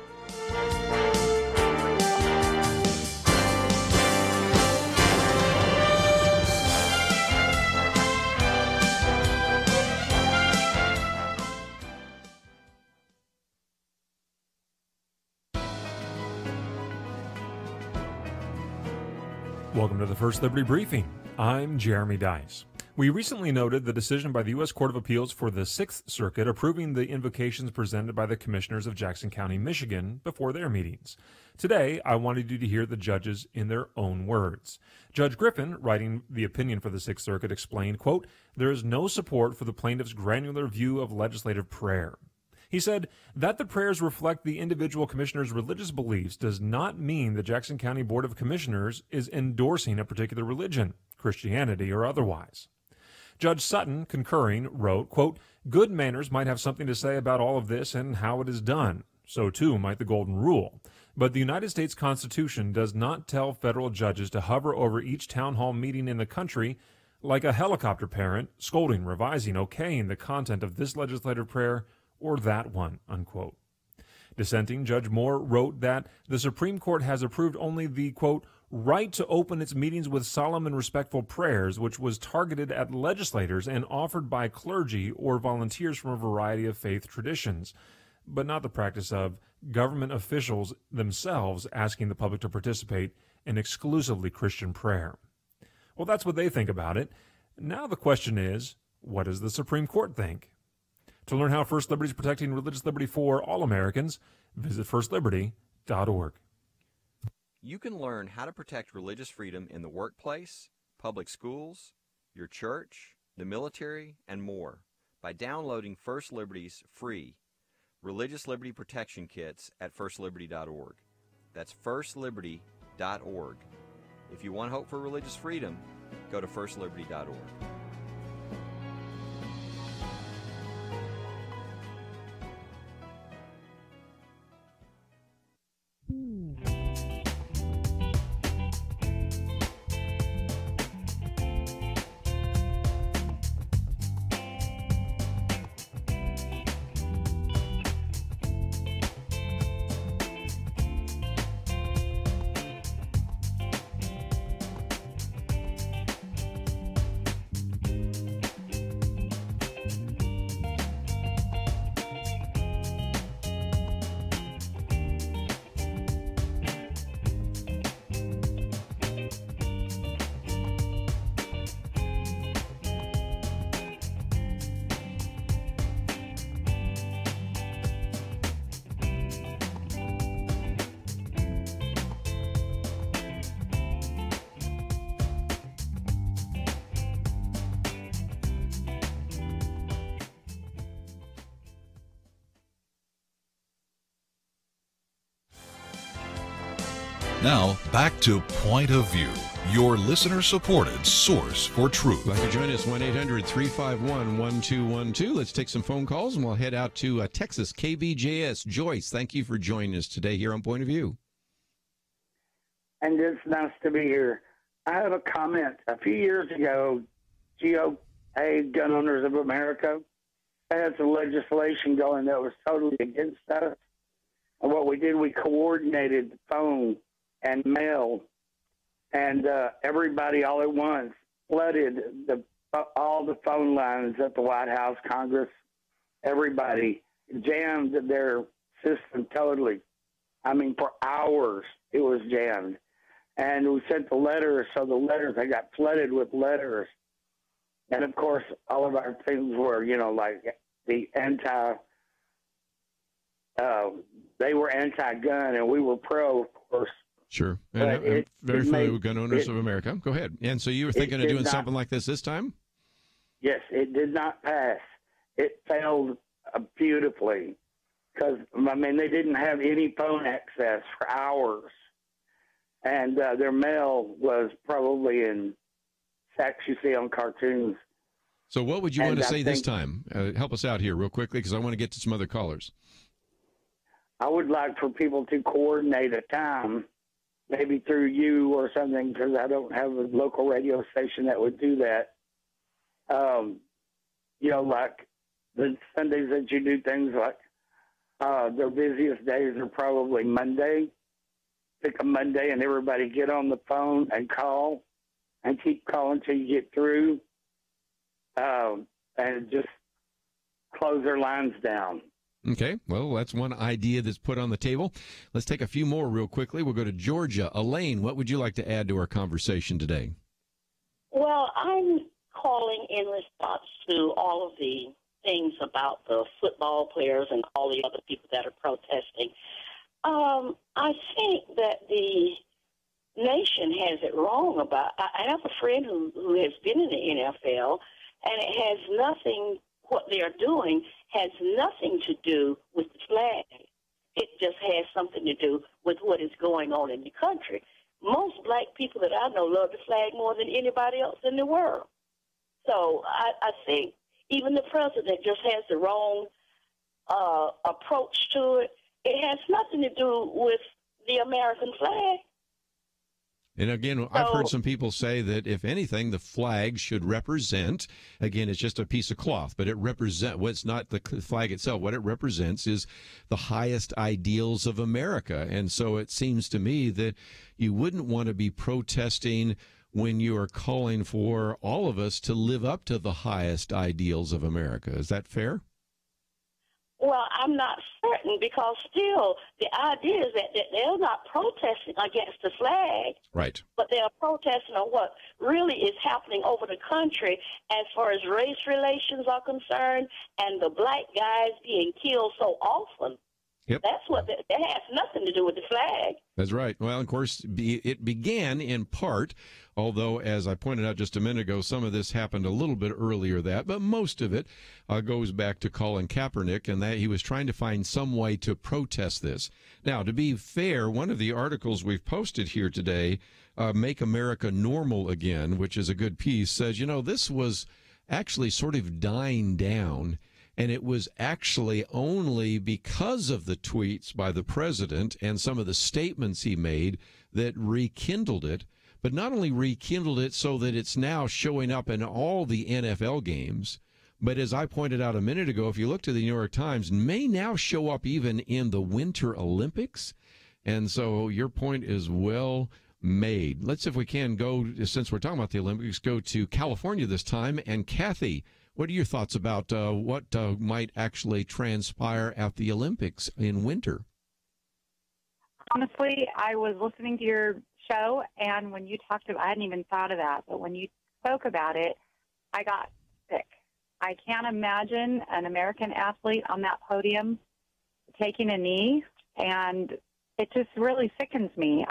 Welcome to the First Liberty Briefing. I'm Jeremy Dice. We recently noted the decision by the U.S. Court of Appeals for the Sixth Circuit approving the invocations presented by the commissioners of Jackson County, Michigan, before their meetings. Today, I wanted you to hear the judges in their own words. Judge Griffin, writing the opinion for the Sixth Circuit, explained, quote, "There is no support for the plaintiff's granular view of legislative prayer." He said that the prayers reflect the individual commissioner's religious beliefs does not mean the Jackson County Board of Commissioners is endorsing a particular religion, Christianity or otherwise. Judge Sutton, concurring, wrote, quote, "Good manners might have something to say about all of this and how it is done. So too might the Golden Rule. But the United States Constitution does not tell federal judges to hover over each town hall meeting in the country like a helicopter parent, scolding, revising, okaying the content of this legislative prayer or that one," unquote. Dissenting Judge Moore wrote that the Supreme Court has approved only the, quote, "right to open its meetings with solemn and respectful prayers, which was targeted at legislators and offered by clergy or volunteers from a variety of faith traditions, but not the practice of government officials themselves asking the public to participate in exclusively Christian prayer." Well, that's what they think about it. Now the question is, what does the Supreme Court think? To learn how First Liberty is protecting religious liberty for all Americans, visit firstliberty.org. You can learn how to protect religious freedom in the workplace, public schools, your church, the military, and more by downloading First Liberty's free Religious Liberty Protection Kits at firstliberty.org. That's firstliberty.org. If you want hope for religious freedom, go to firstliberty.org. Now, back to Point of View, your listener-supported source for truth. Glad you join us, 1-800-351-1212. Let's take some phone calls, and we'll head out to Texas, KBJS. Joyce, thank you for joining us today here on Point of View. And it's nice to be here. I have a comment. A few years ago, GOA, Gun Owners of America, had some legislation going that was totally against us. And what we did, we coordinated the phone and mail, and everybody all at once flooded all the phone lines at the White House, Congress. Everybody jammed their system totally. I mean, for hours. it was jammed. And we sent the letters, so the letters, I got flooded with letters. And, of course, all of our things were, like the they were anti-gun, and we were pro, of course. Sure. And very familiar with Gun Owners of America. Go ahead. And so you were thinking of doing something like this time? Yes, it did not pass. It failed beautifully because, they didn't have any phone access for hours. And their mail was probably in sacks you see on cartoons. So what would you want to say this time? Help us out here real quickly because I want to get to some other callers. I would like for people to coordinate a time, maybe through you or something, because I don't have a local radio station that would do that. Like the Sundays that you do things like their busiest days are probably Monday. Pick a Monday and everybody get on the phone and call and keep calling till you get through and just close their lines down. Okay, well, that's one idea that's put on the table. Let's take a few more real quickly. We'll go to Georgia. Elaine, what would you like to add to our conversation today? Well, I'm calling in response to all of the things about the football players and all the other people that are protesting. I think that the nation has it wrong about. I have a friend who has been in the NFL, and it has nothing. What they are doing has nothing to do with the flag. It just has something to do with what is going on in the country. Most black people that I know love the flag more than anybody else in the world. So I think even the president just has the wrong approach to it. It has nothing to do with the American flag. And again, I've heard some people say that if anything, the flag should represent, again, it's just a piece of cloth, but it represents, well, it's not the flag itself. What it represents is the highest ideals of America. And so it seems to me that you wouldn't want to be protesting when you are calling for all of us to live up to the highest ideals of America. Is that fair? Well, I'm not certain because still the idea is that they're not protesting against the flag. Right. But they are protesting on what really is happening over the country as far as race relations are concerned and the black guys being killed so often. Yep. That's what that has nothing to do with the flag. That's right. Well, of course, it began in part, although, as I pointed out just a minute ago, some of this happened a little bit earlier but most of it goes back to Colin Kaepernick and that he was trying to find some way to protest this. Now, to be fair, one of the articles we've posted here today, Make America Normal Again, which is a good piece, says, this was actually sort of dying down. And it was actually only because of the tweets by the president and some of the statements he made that rekindled it, but not only rekindled it so that it's now showing up in all the NFL games, but as I pointed out a minute ago, if you look to the New York Times, may now show up even in the Winter Olympics. And so your point is well made. Let's, if we can, go, since we're talking about the Olympics, go to California this time. And Kathy, what are your thoughts about what might actually transpire at the Olympics in winter? Honestly, I was listening to your show, and when you talked about, I hadn't even thought of that, but when you spoke about it, I got sick. I can't imagine an American athlete on that podium taking a knee, and it just really sickens me.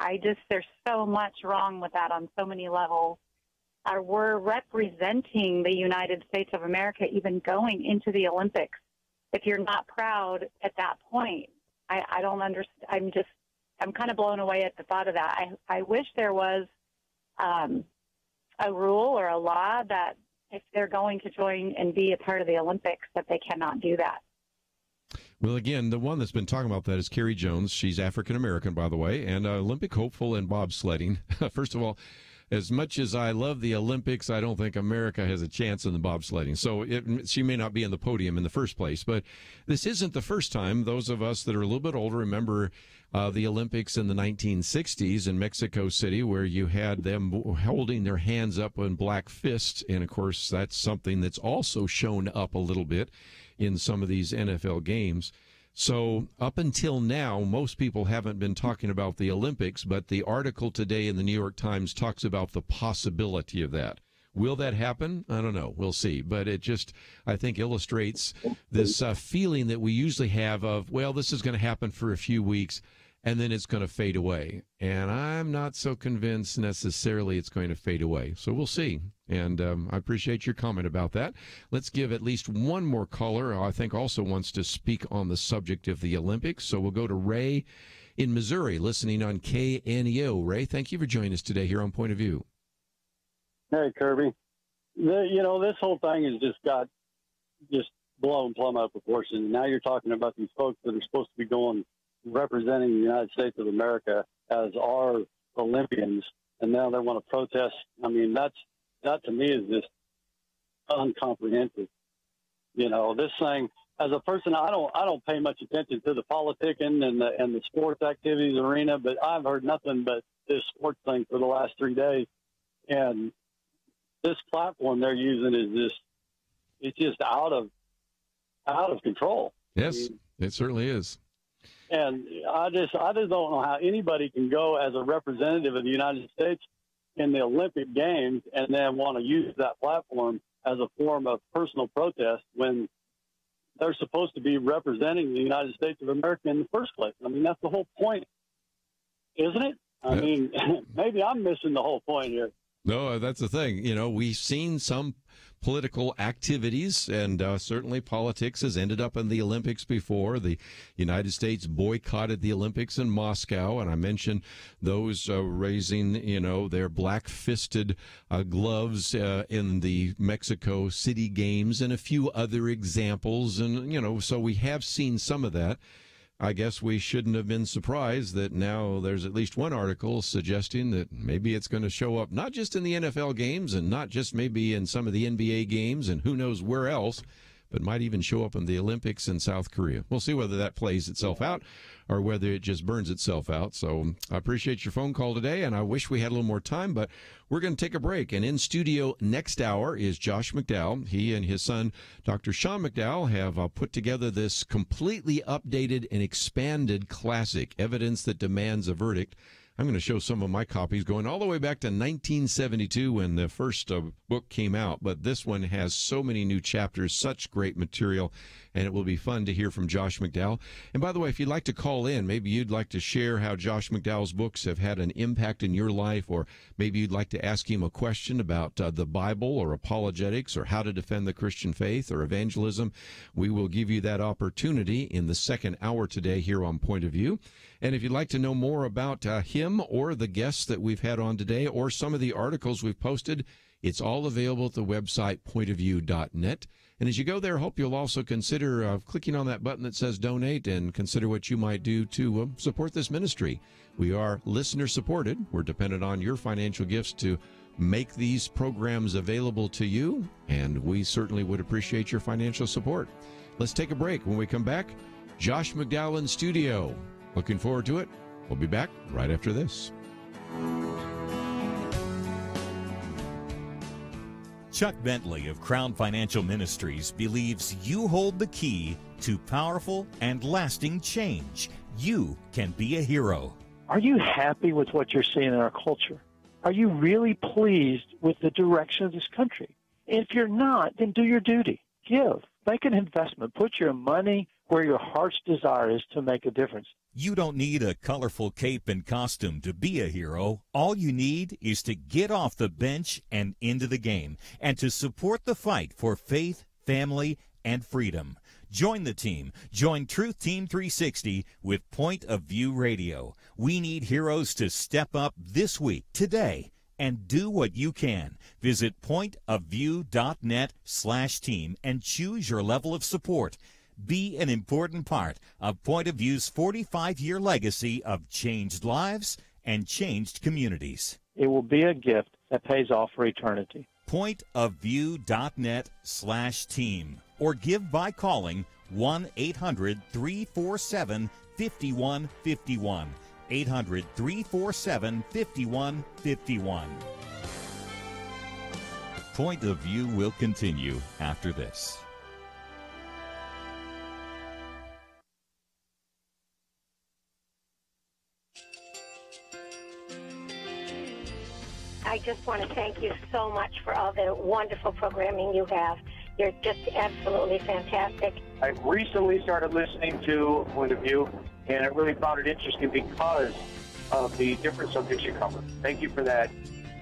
There's so much wrong with that on so many levels. We're representing the United States of America even going into the Olympics. If you're not proud at that point, I don't understand. I'm kind of blown away at the thought of that. I wish there was a rule or a law that if they're going to join and be a part of the Olympics, that they cannot do that. Well, again, the one that's been talking about that is Carrie Jones. She's African-American, by the way, and Olympic hopeful in bobsledding. First of all, as much as I love the Olympics, I don't think America has a chance in the bobsledding. So she may not be in the podium in the first place. But this isn't the first time. Those of us that are a little bit older remember the Olympics in the 1960s in Mexico City, where you had them holding their hands up in black fists. And, of course, that's something that's also shown up a little bit in some of these NFL games. So up until now, most people haven't been talking about the Olympics, but the article today in the New York Times talks about the possibility of that. Will that happen? I don't know. We'll see. But it just, I think, illustrates this feeling that we usually have of, well, this is going to happen for a few weeks, and then it's going to fade away. And I'm not so convinced necessarily it's going to fade away. So we'll see. And I appreciate your comment about that. Let's give at least one more caller who I think also wants to speak on the subject of the Olympics. So we'll go to Ray in Missouri, listening on KNEO. Ray, thank you for joining us today here on Point of View. Hey, Kirby. This whole thing has just blown plumb out of proportion. Now you're talking about these folks that are supposed to be going representing the United States of America as our Olympians, and now they want to protest. I mean, that to me is just uncomprehensive. This thing, as a person, I don't pay much attention to the politicking and the sports activities arena, but I've heard nothing but this sports thing for the last 3 days, and this platform they're using it's just out of control. Yes, it certainly is. And I just don't know how anybody can go as a representative of the United States in the Olympic Games and then want to use that platform as a form of personal protest when they're supposed to be representing the United States of America in the first place. I mean, that's the whole point, isn't it? I mean, maybe I'm missing the whole point here. No, that's the thing. We've seen some political activities, and certainly politics has ended up in the Olympics before. The United States boycotted the Olympics in Moscow, and I mentioned those raising, their black-fisted gloves in the Mexico City Games and a few other examples. And, so we have seen some of that. I guess we shouldn't have been surprised that now there's at least one article suggesting that maybe it's going to show up not just in the NFL games and not just maybe in some of the NBA games and who knows where else, but might even show up in the Olympics in South Korea. We'll see whether that plays itself out or whether it just burns itself out. So I appreciate your phone call today, and I wish we had a little more time, but we're going to take a break. And in studio next hour is Josh McDowell. He and his son, Dr. Sean McDowell, have put together this completely updated and expanded classic, Evidence That Demands a Verdict. I'm going to show some of my copies going all the way back to 1972 when the first book came out. But this one has so many new chapters, such great material, and it will be fun to hear from Josh McDowell. And by the way, if you'd like to call in, maybe you'd like to share how Josh McDowell's books have had an impact in your life, or maybe you'd like to ask him a question about the Bible or apologetics or how to defend the Christian faith or evangelism, we will give you that opportunity in the second hour today here on Point of View. And if you'd like to know more about him or the guests that we've had on today or some of the articles we've posted, it's all available at the website pointofview.net. And as you go there, I hope you'll also consider clicking on that button that says donate and consider what you might do to support this ministry. We are listener supported. We're dependent on your financial gifts to make these programs available to you, and we certainly would appreciate your financial support. Let's take a break. When we come back, Josh McDowell in studio. Looking forward to it. We'll be back right after this. Chuck Bentley of Crown Financial Ministries believes you hold the key to powerful and lasting change. You can be a hero. Are you happy with what you're seeing in our culture? Are you really pleased with the direction of this country? If you're not, then do your duty. Give. Make an investment. Put your money where your heart's desire is to make a difference. You don't need a colorful cape and costume to be a hero. All you need is to get off the bench and into the game, and to support the fight for faith, family, and freedom. Join the team. Join Truth Team 360 with Point of View Radio. We need heroes to step up this week, today, and do what you can. Visit pointofview.net/team and choose your level of support. Be an important part of Point of View's 45-year legacy of changed lives and changed communities. It will be a gift that pays off for eternity. Pointofview.net/team, or give by calling 1-800-347-5151. 800-347-5151. Point of View will continue after this. I just want to thank you so much for all the wonderful programming you have. You're just absolutely fantastic. I recently started listening to Point of View, and I really found it interesting because of the different subjects you cover. Thank you for that.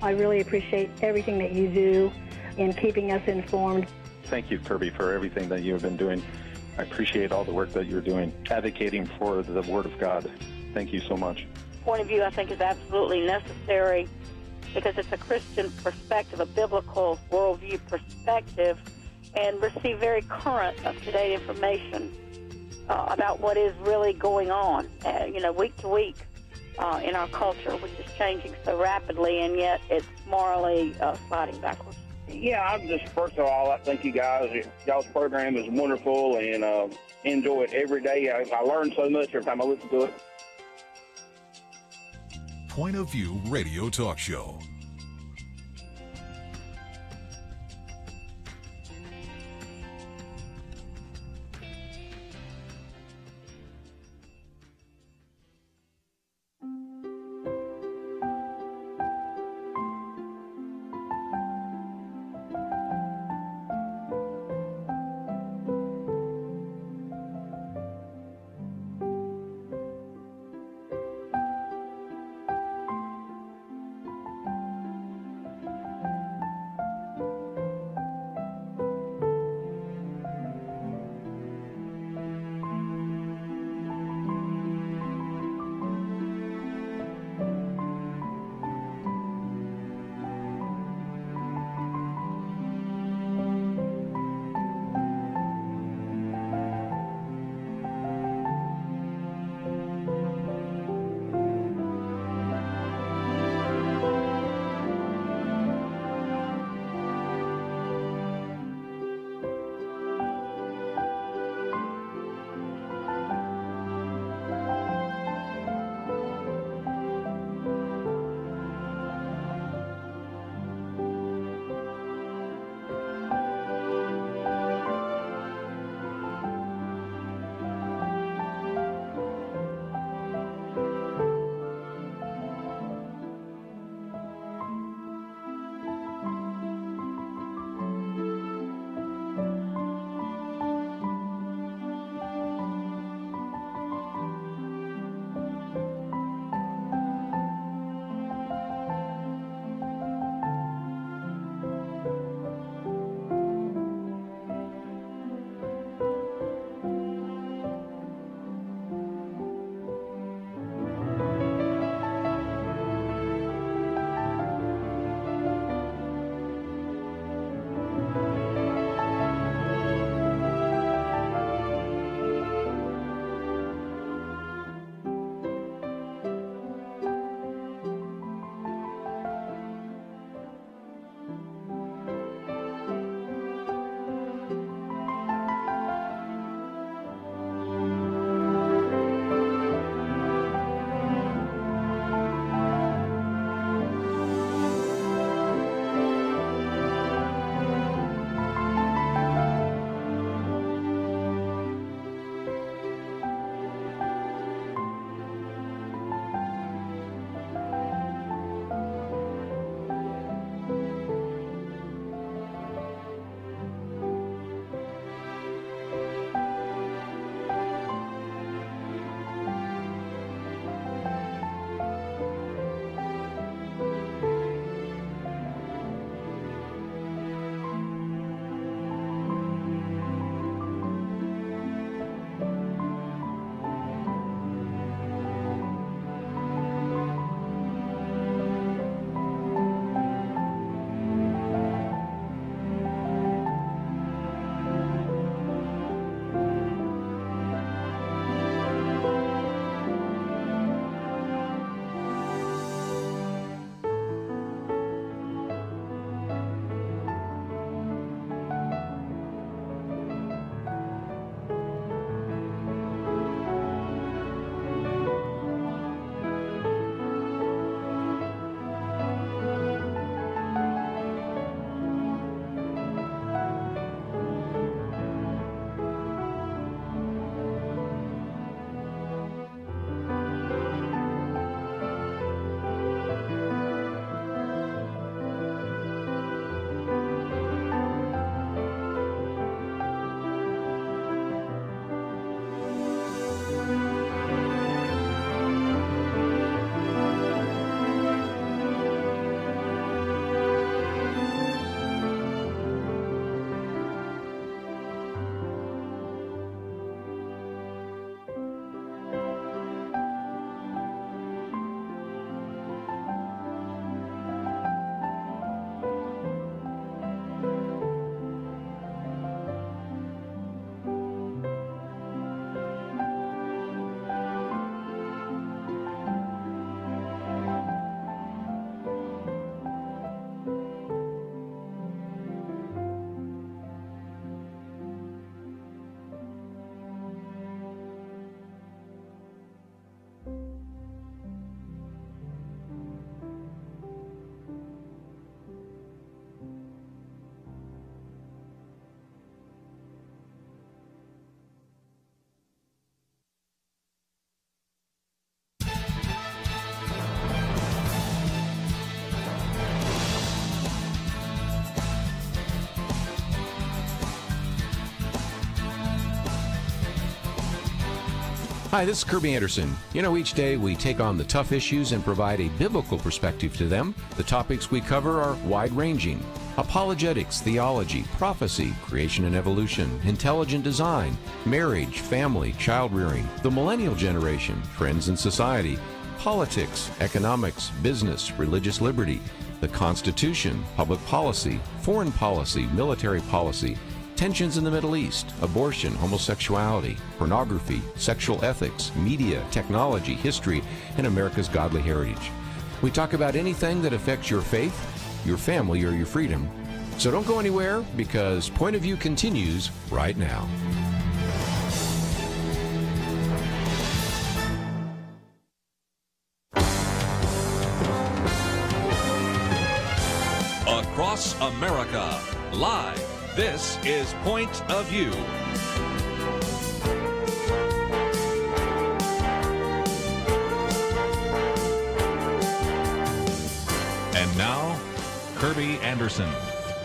I really appreciate everything that you do in keeping us informed. Thank you, Kirby, for everything that you have been doing. I appreciate all the work that you're doing, advocating for the Word of God. Thank you so much. Point of view, I think, is absolutely necessary because it's a Christian perspective, a biblical worldview perspective, and receive very current, up-to-date information about what is really going on, week to week in our culture, which is changing so rapidly, and yet it's morally sliding backwards. Yeah, I'm just, first of all, I thank you guys. Y'all's program is wonderful, and enjoy it every day. I learn so much every time I listen to it. Point of View Radio Talk Show. Hi, this is Kirby Anderson. You know, each day we take on the tough issues and provide a biblical perspective to them. The topics we cover are wide-ranging. Apologetics, theology, prophecy, creation and evolution, intelligent design, marriage, family, child-rearing, the millennial generation, friends and society, politics, economics, business, religious liberty, the Constitution, public policy, foreign policy, military policy, tensions in the Middle East, abortion, homosexuality, pornography, sexual ethics, media, technology, history, and America's godly heritage. We talk about anything that affects your faith, your family, or your freedom. So don't go anywhere, because Point of View continues right now. Across America, live. This is Point of View. And now, Kirby Anderson.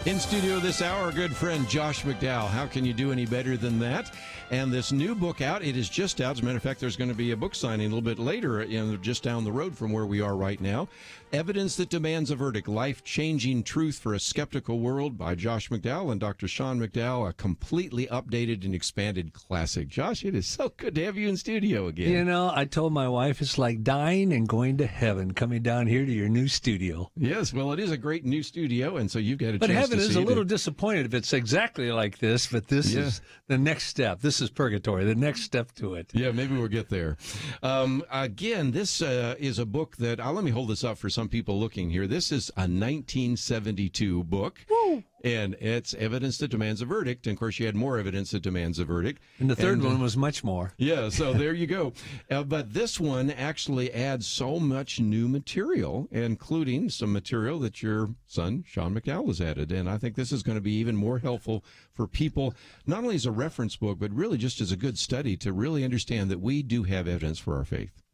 In studio this hour, our good friend Josh McDowell. How can you do any better than that? And this new book out, it is just out. As a matter of fact, there's going to be a book signing a little bit later, just down the road from where we are right now. Evidence That Demands a Verdict, Life-Changing Truth for a Skeptical World by Josh McDowell and Dr. Sean McDowell, a completely updated and expanded classic. Josh, it is so good to have you in studio again. You know, I told my wife it's like dying and going to heaven, coming down here to your new studio. Yes, well, it is a great new studio, and so you've got a chance to see it. But heaven is a little disappointed if it's exactly like this, but this is the next step. This is purgatory, the next step to it. Yeah, maybe we'll get there. Again, this is a book that, let me hold this up for some people looking here. This is a 1972 book. Woo! And it's Evidence That Demands a Verdict. And, of course, you had more evidence that demands a verdict. And the third one was much more. Yeah, so there you go. But this one actually adds so much new material, including some material that your son, Sean McDowell, has added. And I think this is going to be even more helpful for people, not only as a reference book, but really just as a good study to really understand that we do have evidence for our faith.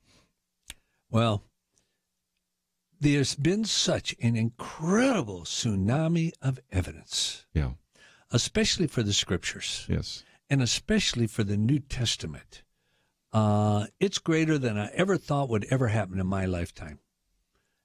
Well, there's been such an incredible tsunami of evidence. Yeah. Especially for the scriptures. Yes. And especially for the New Testament. It's greater than I ever thought would ever happen in my lifetime.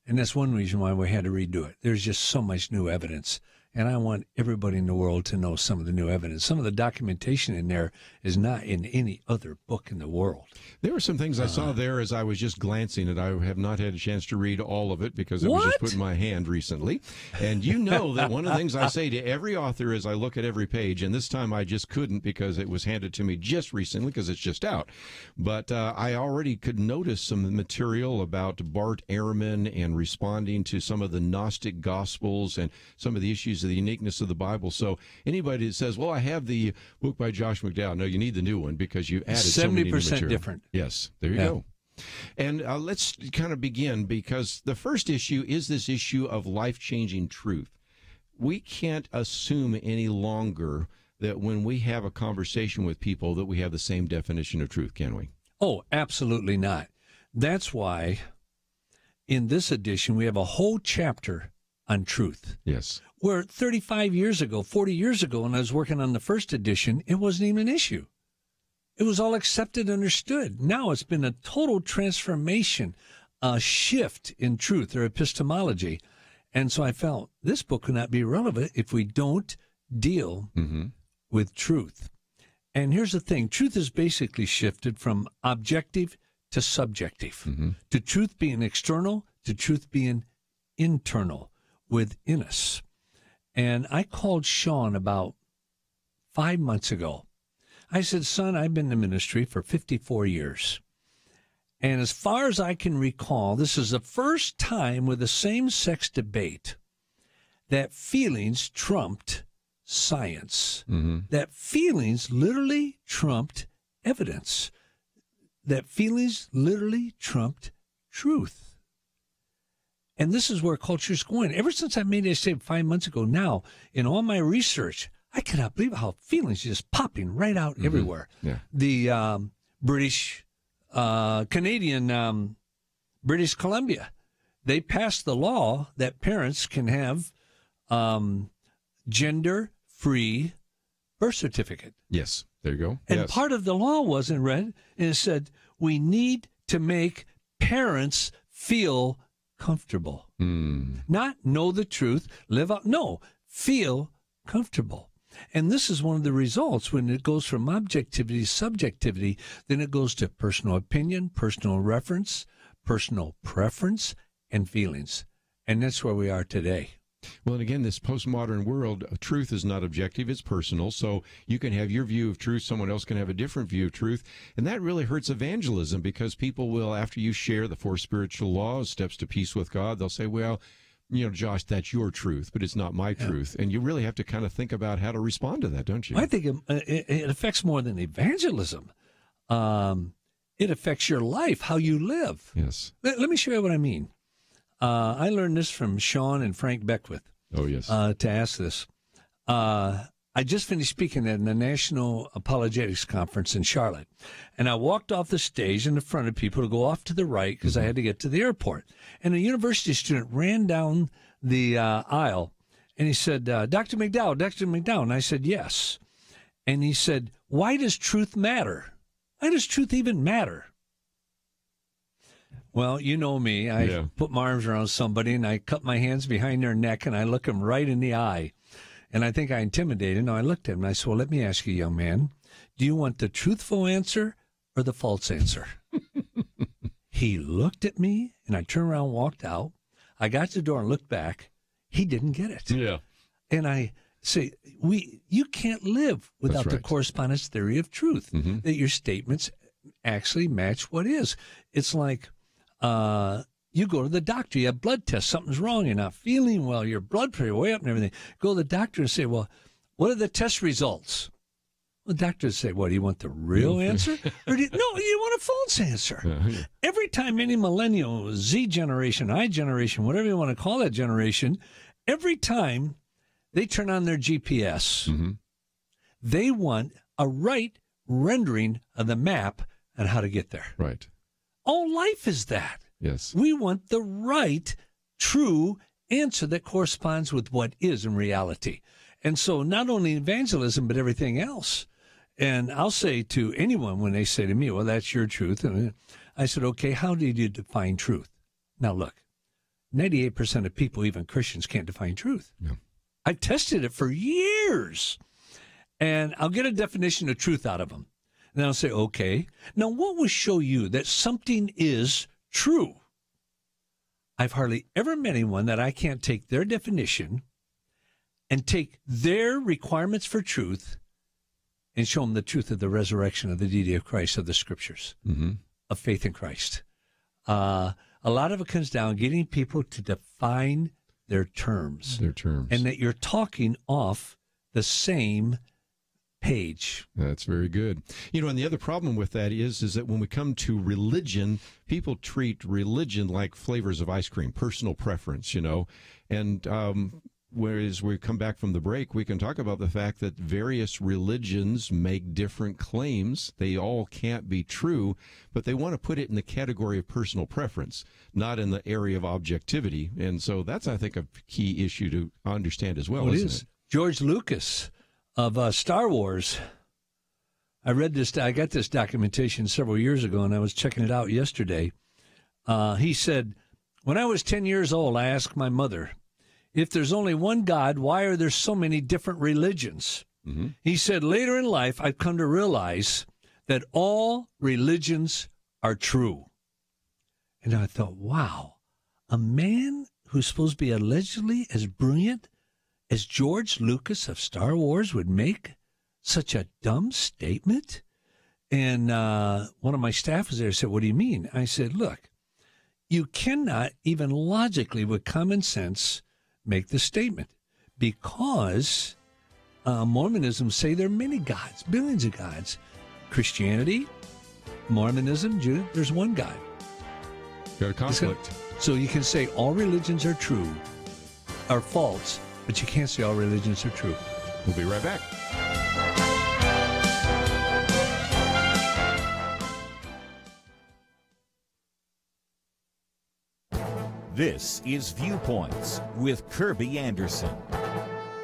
And that's one reason why we had to redo it. There's just so much new evidence. And I want everybody in the world to know some of the new evidence. Some of the documentation in there is not in any other book in the world. There were some things I saw there as I was just glancing at. I have not had a chance to read all of it because it was just put in my hand recently. And you know that one of the things I say to every author as I look at every page, and this time I just couldn't because it was handed to me just recently because it's just out. But I already could notice some material about Bart Ehrman and responding to some of the Gnostic Gospels and some of the issues of the uniqueness of the Bible. So anybody that says, well, I have the book by Josh McDowell, no, you need the new one because you added so many new material. 70% different. Yes, there you go. And let's kind of begin, because the first issue is this issue of life-changing truth. We can't assume any longer that when we have a conversation with people that we have the same definition of truth, can we? Oh, absolutely not. That's why in this edition we have a whole chapter on truth. Yes. Where 35 years ago, 40 years ago, when I was working on the first edition, it wasn't even an issue. It was all accepted, understood. Now it's been a total transformation, a shift in truth or epistemology. And so I felt this book could not be relevant if we don't deal with truth. And here's the thing. Truth has basically shifted from objective to subjective, to truth being external, to truth being internal within us. And I called Sean about 5 months ago. I said, son, I've been in ministry for 54 years. And as far as I can recall, this is the first time with a same-sex debate that feelings trumped science, that feelings literally trumped evidence, that feelings literally trumped truth. And this is where culture is going. Ever since I made it, I said 5 months ago, now, in all my research, I cannot believe how feelings are just popping right out everywhere. Yeah. The Canadian, British Columbia, they passed the law that parents can have gender-free birth certificate. Yes, there you go. And yes. part of the law wasn't read, and it said we need to make parents feel comfortable. Not know the truth, live out. No, feel comfortable. And this is one of the results when it goes from objectivity to subjectivity, then it goes to personal opinion, personal reference, personal preference, and feelings. And that's where we are today. Well, and again, this postmodern world, truth is not objective, it's personal. So you can have your view of truth, someone else can have a different view of truth. And that really hurts evangelism, because people will, after you share the 4 spiritual laws, steps to peace with God, they'll say, well, Josh, that's your truth, but it's not my truth. And you really have to kind of think about how to respond to that, don't you? I think it affects more than evangelism. It affects your life, how you live. Yes. Let me show you what I mean. I learned this from Sean and Frank Beckwith. Oh, yes. To ask this. I just finished speaking at the National Apologetics Conference in Charlotte, and I walked off the stage in the front of people to go off to the right because I had to get to the airport. And a university student ran down the aisle, and he said, Dr. McDowell, Dr. McDowell. And I said, yes. And he said, why does truth matter? Why does truth even matter? Well, you know me. I put my arms around somebody, and I cut my hands behind their neck, and I look them right in the eye. And I think I intimidated. No, I looked at him, and I said, well, let me ask you, young man, do you want the truthful answer or the false answer? He looked at me, and I turned around and walked out. I got to the door and looked back. He didn't get it. Yeah. And I say, you can't live without the correspondence theory of truth, that your statements actually match what is. It's like you go to the doctor, you have blood tests, something's wrong, you're not feeling well, your blood pressure way up and everything. Go to the doctor and say, well, what are the test results? Well, the doctor would say, what, do you want the real answer? Or you want a false answer. Every time any millennial, Z generation, I generation, whatever you want to call that generation, every time they turn on their GPS, they want a right rendering of the map and how to get there. Right. All life is that. Yes. We want the right, true answer that corresponds with what is in reality. And so not only evangelism, but everything else. And I'll say to anyone when they say to me, well, that's your truth. And I said, okay, how did you define truth? Now, look, 98% of people, even Christians, can't define truth. Yeah. I've tested it for years. And I'll get a definition of truth out of them. And I'll say, okay, now what will show you that something is true? I've hardly ever met anyone that I can't take their definition and take their requirements for truth and show them the truth of the resurrection, of the deity of Christ, of the scriptures, of faith in Christ. A lot of it comes down getting people to define their terms. And that you're talking off the same page. That's very good. And the other problem with that is that when we come to religion, people treat religion like flavors of ice cream, personal preference, and whereas we come back from the break, we can talk about the fact that various religions make different claims. They all can't be true, but they want to put it in the category of personal preference, not in the area of objectivity. And so that's, I think, a key issue to understand as well, isn't it? George Lucas of Star Wars. I got this documentation several years ago, and I was checking it out yesterday. He said, when I was 10 years old, I asked my mother, if there's only one God, why are there so many different religions? He said, later in life, I've come to realize that all religions are true. And I thought, wow, a man who's supposed to be allegedly as brilliant as George Lucas of Star Wars would make such a dumb statement? And one of my staff was there and said, what do you mean? I said, look, you cannot even logically with common sense make the statement, because Mormonism say there are many gods, billions of gods. Christianity, Mormonism, Judah, there's one God. Got a conflict. So you can say all religions are true, are false, but you can't say all religions are true. We'll be right back. This is Viewpoints with Kirby Anderson.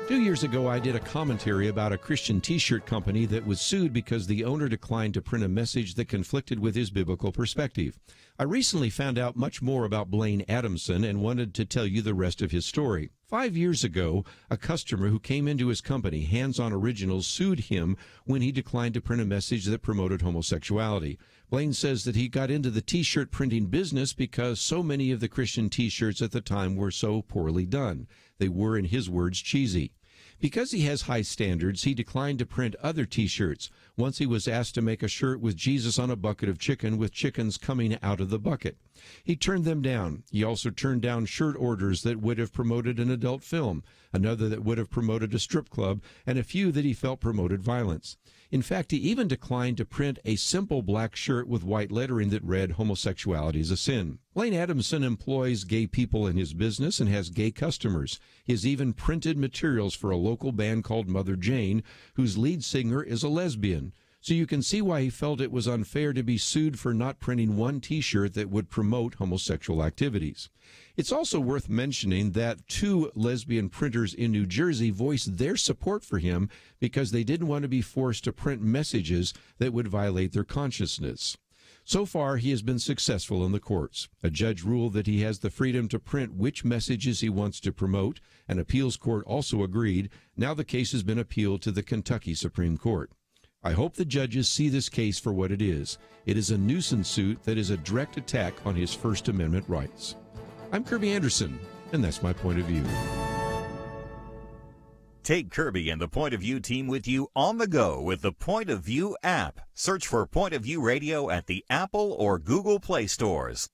2 years ago, I did a commentary about a Christian t-shirt company that was sued because the owner declined to print a message that conflicted with his biblical perspective. I recently found out much more about Blaine Adamson and wanted to tell you the rest of his story. 5 years ago, a customer who came into his company, Hands On Originals, sued him when he declined to print a message that promoted homosexuality. Blaine says that he got into the t-shirt printing business because so many of the Christian t-shirts at the time were so poorly done. They were, in his words, cheesy. Because he has high standards, he declined to print other t-shirts. Once he was asked to make a shirt with Jesus on a bucket of chicken with chickens coming out of the bucket. He turned them down. He also turned down shirt orders that would have promoted an adult film, another that would have promoted a strip club, and a few that he felt promoted violence. In fact, he even declined to print a simple black shirt with white lettering that read, "Homosexuality is a sin." Blaine Adamson employs gay people in his business and has gay customers. He has even printed materials for a local band called Mother Jane, whose lead singer is a lesbian. So you can see why he felt it was unfair to be sued for not printing one t-shirt that would promote homosexual activities. It's also worth mentioning that 2 lesbian printers in New Jersey voiced their support for him because they didn't want to be forced to print messages that would violate their consciousness. So far, he has been successful in the courts. A judge ruled that he has the freedom to print which messages he wants to promote. An appeals court also agreed. Now the case has been appealed to the Kentucky Supreme Court. I hope the judges see this case for what it is. It is a nuisance suit that is a direct attack on his First Amendment rights. I'm Kirby Anderson, and that's my point of view. Take Kirby and the Point of View team with you on the go with the Point of View app. Search for Point of View Radio at the Apple or Google Play stores.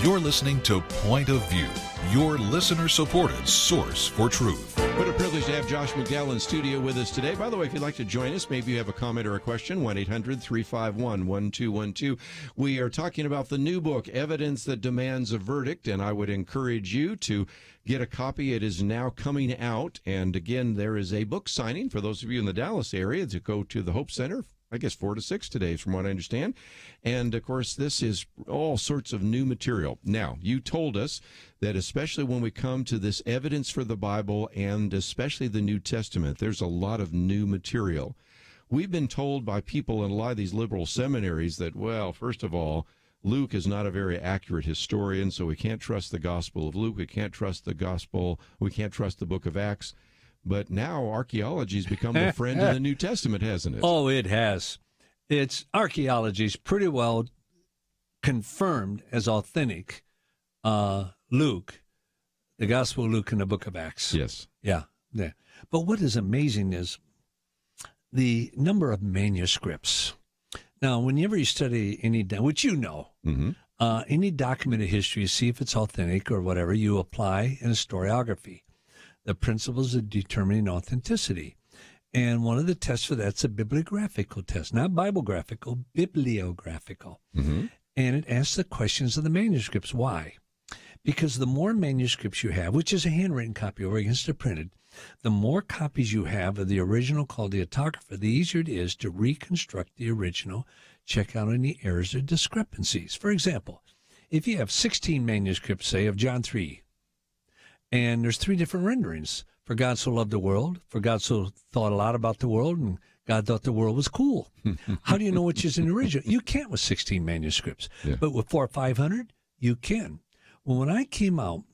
You're listening to Point of View, your listener-supported source for truth. What a privilege to have Josh McDowell in studio with us today. By the way, if you'd like to join us, maybe you have a comment or a question, 1-800-351-1212. We are talking about the new book, Evidence That Demands a Verdict, and I would encourage you to get a copy. It is now coming out, and again, there is a book signing for those of you in the Dallas area to go to the Hope Center. I guess 4 to 6 today, from what I understand. And, of course, this is all sorts of new material. Now, you told us that especially when we come to this evidence for the Bible and especially the New Testament, there's a lot of new material. We've been told by people in a lot of these liberal seminaries that, well, first of all, Luke is not a very accurate historian, so we can't trust the Gospel of Luke. We can't trust the Gospel. We can't trust the book of Acts. But now archaeology's become the friend of the New Testament, hasn't it? Oh, it has. Archaeology's pretty well confirmed as authentic. Luke, the Gospel of Luke and the book of Acts. Yes. Yeah. But what is amazing is the number of manuscripts. Now, whenever you study any, which you know, any documented history, see if it's authentic or whatever, you apply in historiography the principles of determining authenticity. And one of the tests for that's a bibliographical test, not Biblegraphical, bibliographical. And it asks the questions of the manuscripts. Why? Because the more manuscripts you have, which is a handwritten copy over against a printed, the more copies you have of the original called the autographer, the easier it is to reconstruct the original, check out any errors or discrepancies. For example, if you have 16 manuscripts, say, of John 3, and there's 3 different renderings. For God so loved the world, for God so thought a lot about the world, and God thought the world was cool. How do you know which is an original? You can't with 16 manuscripts. Yeah. But with 400 or 500, you can. Well, when I came out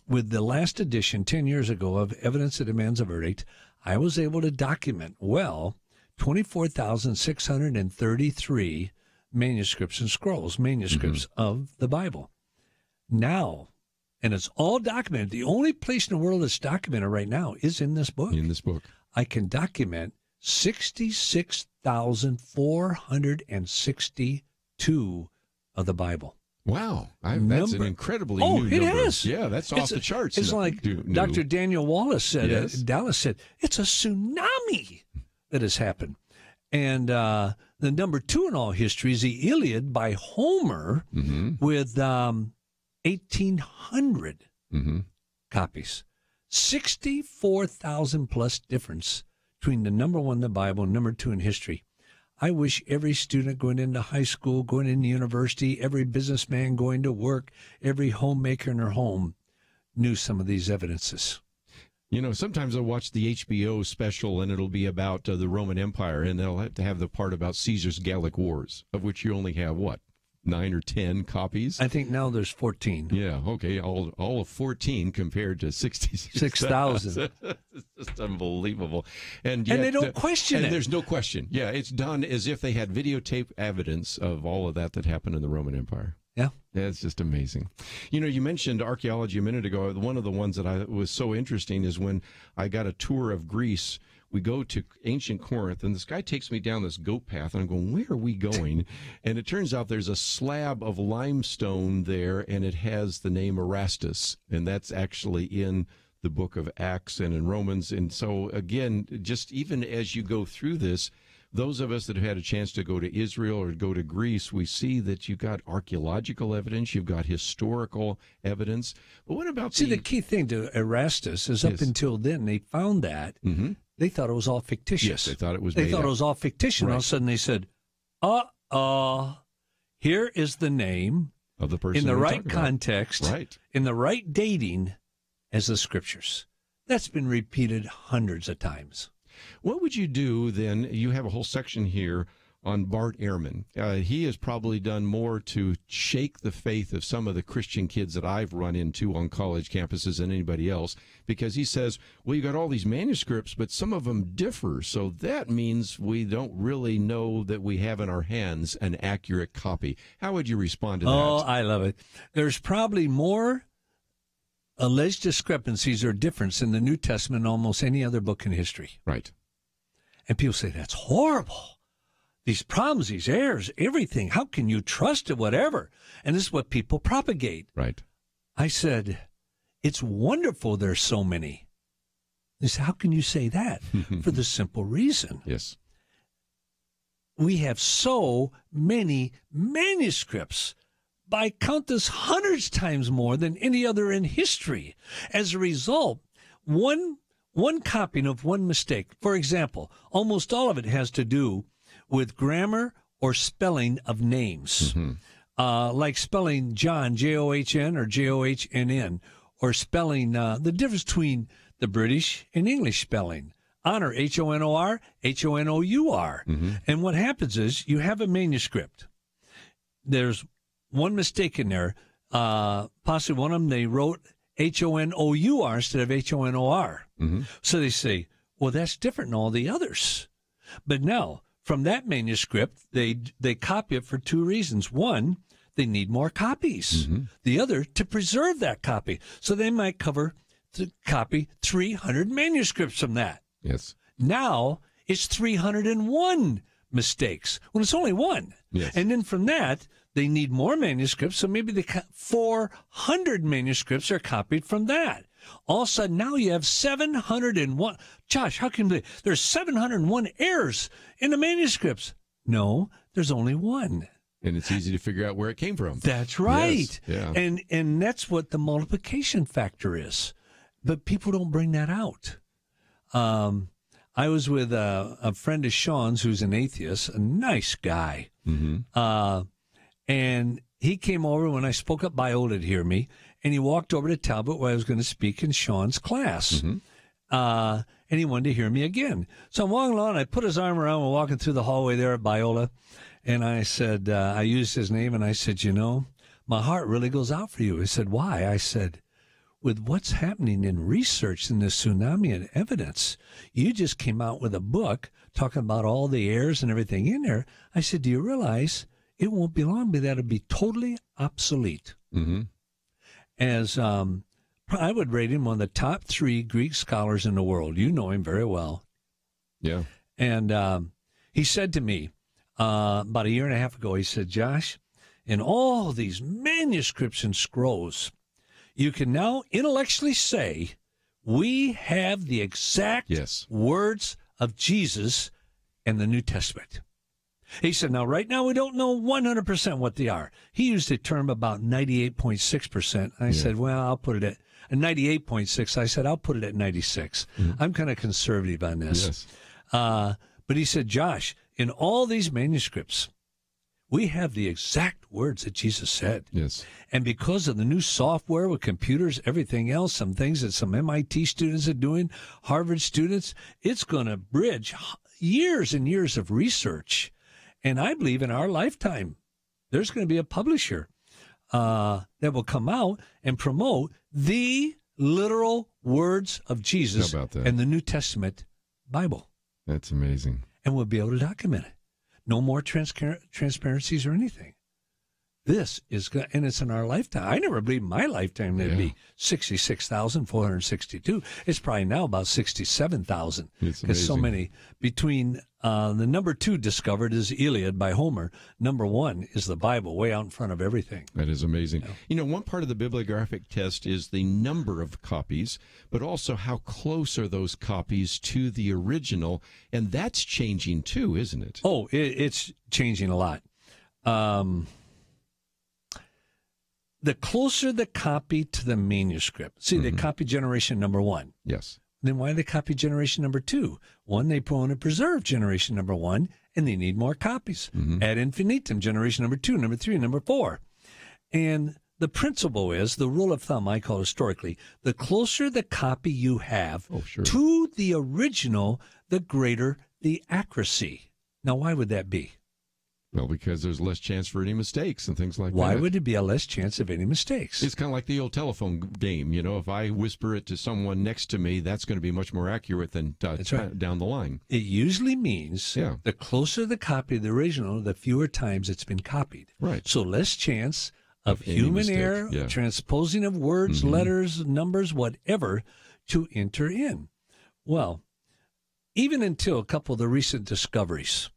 with the last edition 10 years ago of Evidence That Demands a Verdict, I was able to document, 24,633 manuscripts and scrolls, manuscripts of the Bible. Now, and it's all documented. The only place in the world that's documented right now is in this book. In this book. I can document 66,462 of the Bible. Wow. That's an incredibly new number. It is. Yeah, that's off the charts. It's like Dr. Daniel Wallace said, Dallas said, it's a tsunami that has happened. And the number 2 in all history is the Iliad by Homer with 1,800 copies. 64,000 plus difference between the number 1 in the Bible and number 2 in history. I wish every student going into high school, going into university, every businessman going to work, every homemaker in their home knew some of these evidences. You know, sometimes I watch the HBO special, and it'll be about the Roman Empire, and they'll have to have the part about Caesar's Gallic Wars, of which you only have, 9 or 10 copies? I think now there's 14. Yeah, okay, all of 14 compared to 66,000. It's just unbelievable. And yet, they don't question it. And there's no question. Yeah, it's done as if they had videotape evidence of all of that happened in the Roman Empire. Yeah. It's just amazing. You know, you mentioned archaeology a minute ago. One of the ones that was so interesting is when I got a tour of Greece. We go to ancient Corinth, and this guy takes me down this goat path, and I'm going, where are we going? And it turns out there's a slab of limestone there, and it has the name Erastus, and that's actually in the book of Acts and in Romans. And so, again, just even as you go through this, those of us that have had a chance to go to Israel or go to Greece, we see that you've got archaeological evidence, you've got historical evidence. But what about the key thing to Erastus is up until then they found that they thought it was all fictitious. Yes, they thought it was They made thought up. it was all fictitious. Right. All of a sudden they said, here is the name of the person in the we're right talking about. context, Right. in the right dating as the scriptures. That's been repeated hundreds of times. What would you do then? You have a whole section here on Bart Ehrman. He has probably done more to shake the faith of some of the Christian kids that I've run into on college campuses than anybody else, because he says, well, you got all these manuscripts, but some of them differ. So that means we don't really know that we have in our hands an accurate copy. How would you respond to that? Oh, I love it. There's probably more alleged discrepancies or difference in the New Testament than almost any other book in history. Right. And people say, that's horrible. These problems, these errors, everything. How can you trust it, whatever? And this is what people propagate. Right. I said, it's wonderful there's so many. They said, how can you say that? For the simple reason. Yes. We have so many manuscripts, by countless hundreds times more than any other in history. As a result, one copying of one mistake, for example, almost all of it has to do with grammar or spelling of names, like spelling John, John, or Johnn, or spelling the difference between the British and English spelling. Honor, Honor, Honour. And what happens is you have a manuscript. There's one mistake in there. Possibly one of them, they wrote Honour instead of Honor. So they say, well, that's different than all the others. But now, from that manuscript, they copy it for two reasons. One, they need more copies. The other, to preserve that copy. So they might copy 300 manuscripts from that. Yes. Now, it's 301 mistakes when it's only one. Yes. And then from that, they need more manuscripts, so maybe 400 manuscripts are copied from that. All of a sudden, now you have 701. Josh, how can there's 701 errors in the manuscripts? No, there's only one. And it's easy to figure out where it came from. That's right. Yes. Yeah. And that's what the multiplication factor is. But people don't bring that out. I was with a friend of Sean's who's an atheist, a nice guy. And he came over when I spoke up. Biola to hear me, and he walked over to Talbot where I was going to speak in Sean's class. And he wanted to hear me again. So I'm walking along, I put his arm around, we're walking through the hallway there at Biola, and I said, I used his name, and I said, you know, my heart really goes out for you. He said, why? I said, with what's happening in research in the tsunami and evidence. You just came out with a book talking about all the errors and everything in there. I said, do you realize it won't be long, but that'll be totally obsolete? Mm-hmm. As I would rate him one of the top 3 Greek scholars in the world. You know him very well. Yeah. And he said to me about a year and a half ago, he said, Josh, in all these manuscripts and scrolls, you can now intellectually say we have the exact words of Jesus in the New Testament. He said, now, right now, we don't know 100% what they are. He used a term about 98.6%. I said, well, I'll put it at 98.6. I said, I'll put it at 96. I'm kind of conservative on this. But he said, Josh, in all these manuscripts, we have the exact words that Jesus said. Yes. And because of the new software with computers, everything else, some things that some MIT students are doing, Harvard students, it's going to bridge years and years of research. And I believe in our lifetime, there's going to be a publisher that will come out and promote the literal words of Jesus and the New Testament Bible. That's amazing. And we'll be able to document it. No more transparencies or anything. This is, and it's in our lifetime. I never believed in my lifetime it'd be 66,462. It's probably now about 67,000. Because so many, between the number 2 discovered is Iliad by Homer. Number 1 is the Bible, way out in front of everything. That is amazing. You know, one part of the bibliographic test is the number of copies, but also how close are those copies to the original. And that's changing too, isn't it? Oh, it's changing a lot. The closer the copy to the manuscript. See, they copy generation number 1. Yes. Then why they copy generation number 2? One, they want to preserve generation number 1, and they need more copies. Ad infinitum, generation number 2, number 3, number 4. And the principle is, the rule of thumb I call historically, the closer the copy you have to the original, the greater the accuracy. Now, why would that be? Well, because there's less chance for any mistakes and things like that. Why would there be a less chance of any mistakes? It's kind of like the old telephone game. You know, if I whisper it to someone next to me, that's going to be much more accurate than down the line. It usually means the closer the copy of the original, the fewer times it's been copied. Right. So less chance of human error, transposing of words, letters, numbers, whatever, to enter in. Well, even until a couple of the recent discoveries,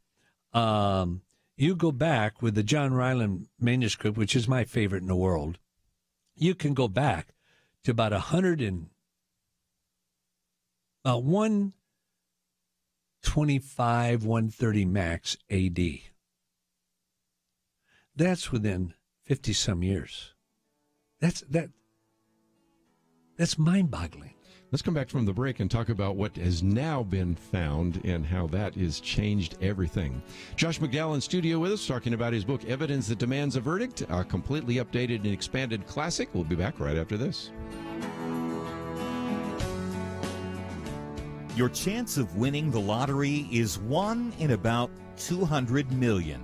you go back with the John Ryland manuscript, which is my favorite in the world. You can go back to about 125, 130 max AD. That's within 50-some years. That's mind-boggling. Let's come back from the break and talk about what has now been found and how that has changed everything. Josh McDowell in studio with us, talking about his book, Evidence That Demands a Verdict, a completely updated and expanded classic. We'll be back right after this. Your chance of winning the lottery is 1 in about 200 million.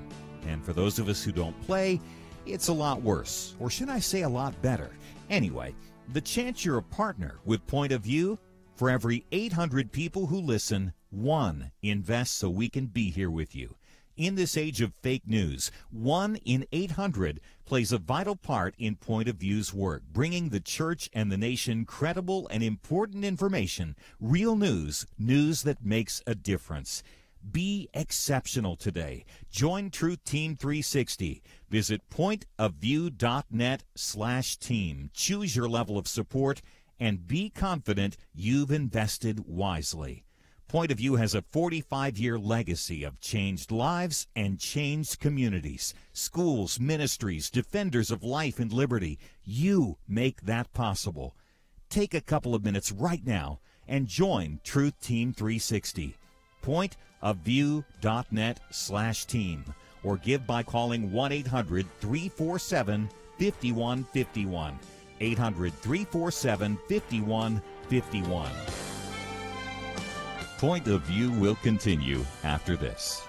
And for those of us who don't play, it's a lot worse. Or should I say a lot better? Anyway, the chance you're a partner with Point of View, for every 800 people who listen, 1 invests so we can be here with you. In this age of fake news, 1 in 800 plays a vital part in Point of View's work, bringing the church and the nation credible and important information, real news, news that makes a difference. Be exceptional today. Join Truth Team 360. Visit pointofview.net/team. Choose your level of support and be confident you've invested wisely. Point of View has a 45-year legacy of changed lives and changed communities. Schools, ministries, defenders of life and liberty. You make that possible. Take a couple of minutes right now and join Truth Team 360. Pointofview.net/team, or give by calling 1-800-347-5151. 800-347-5151. Point of View will continue after this.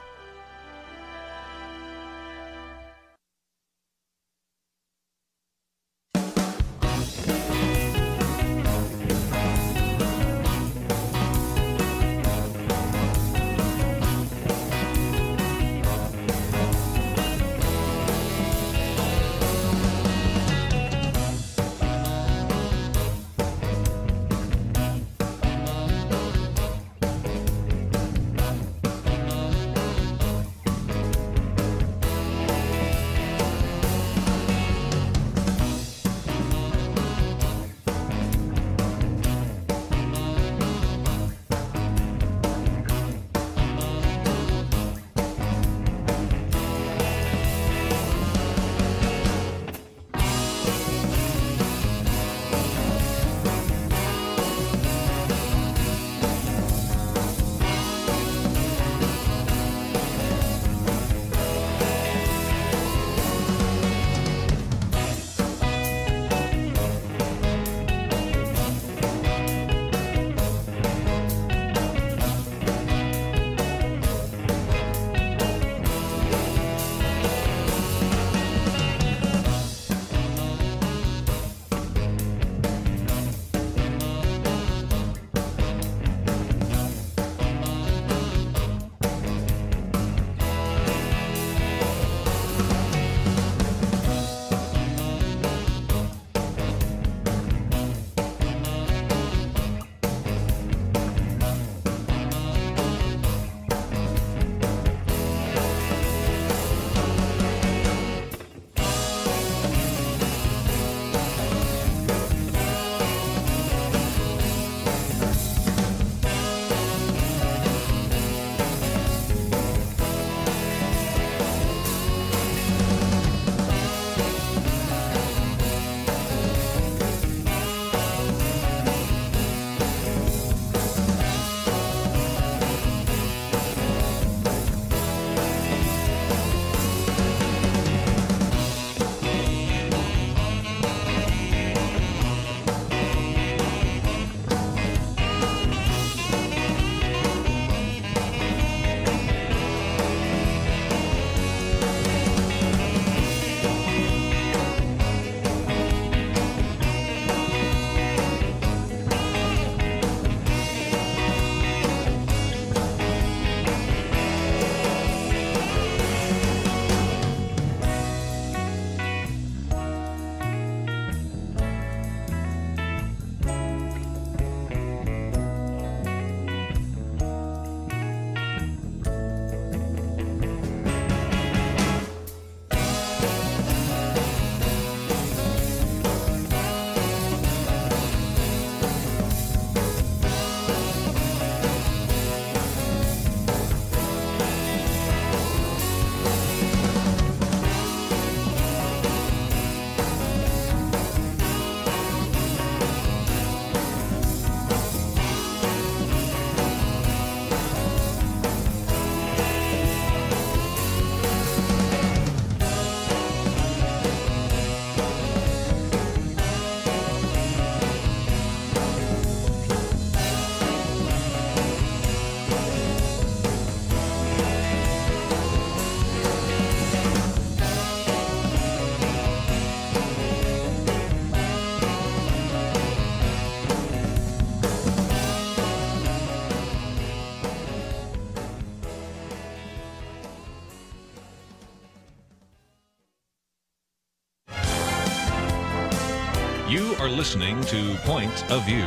You're listening to Point of View.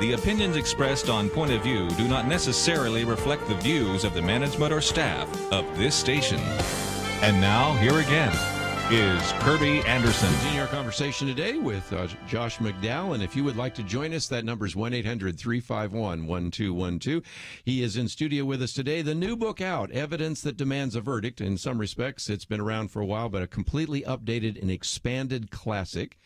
The opinions expressed on Point of View do not necessarily reflect the views of the management or staff of this station. And now, here again is Kirby Anderson. Continue our conversation today with Josh McDowell. And if you would like to join us, that number is 1-800-351-1212. He is in studio with us today. The new book out, Evidence That Demands a Verdict. In some respects, it's been around for a while, but a completely updated and expanded classic.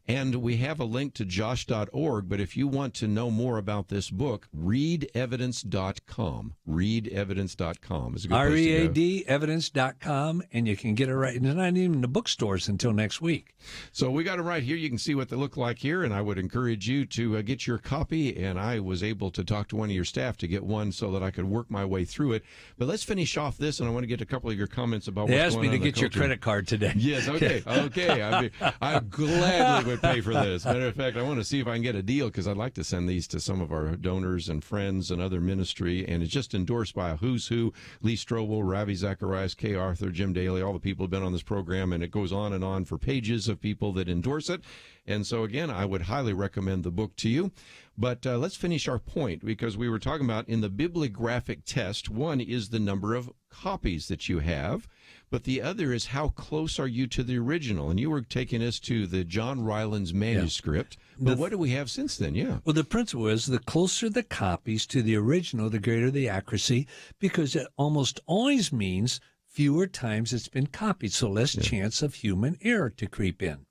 And we have a link to josh.org, but if you want to know more about this book, readevidence.com. Readevidence.com is a good place to go. R-E-A-D, evidence.com, and you can get it right. It's not even in the bookstores until next week. So we got them right here. You can see what they look like here, and I would encourage you to get your copy, and I was able to talk to one of your staff to get one so that I could work my way through it. But let's finish off this, and I want to get a couple of your comments about what's going on. They asked me to get your credit card today. Yes, okay, okay. I gladly would pay for this. Matter of fact, I want to see if I can get a deal because I'd like to send these to some of our donors and friends and other ministry. And it's just endorsed by a who's who: Lee Strobel, Ravi Zacharias, Kay Arthur, Jim Daly, all the people who've been on this program. And it goes on for pages of people that endorse it. And so, again, I would highly recommend the book to you. But let's finish our point, because we were talking about in the bibliographic test, one is the number of copies that you have, but the other is how close are you to the original. And you were taking us to the John Rylands manuscript. Yeah. But what do we have since then? Yeah. Well, the principle is the closer the copies to the original, the greater the accuracy, because it almost always means fewer times it's been copied, so less chance of human error to creep in.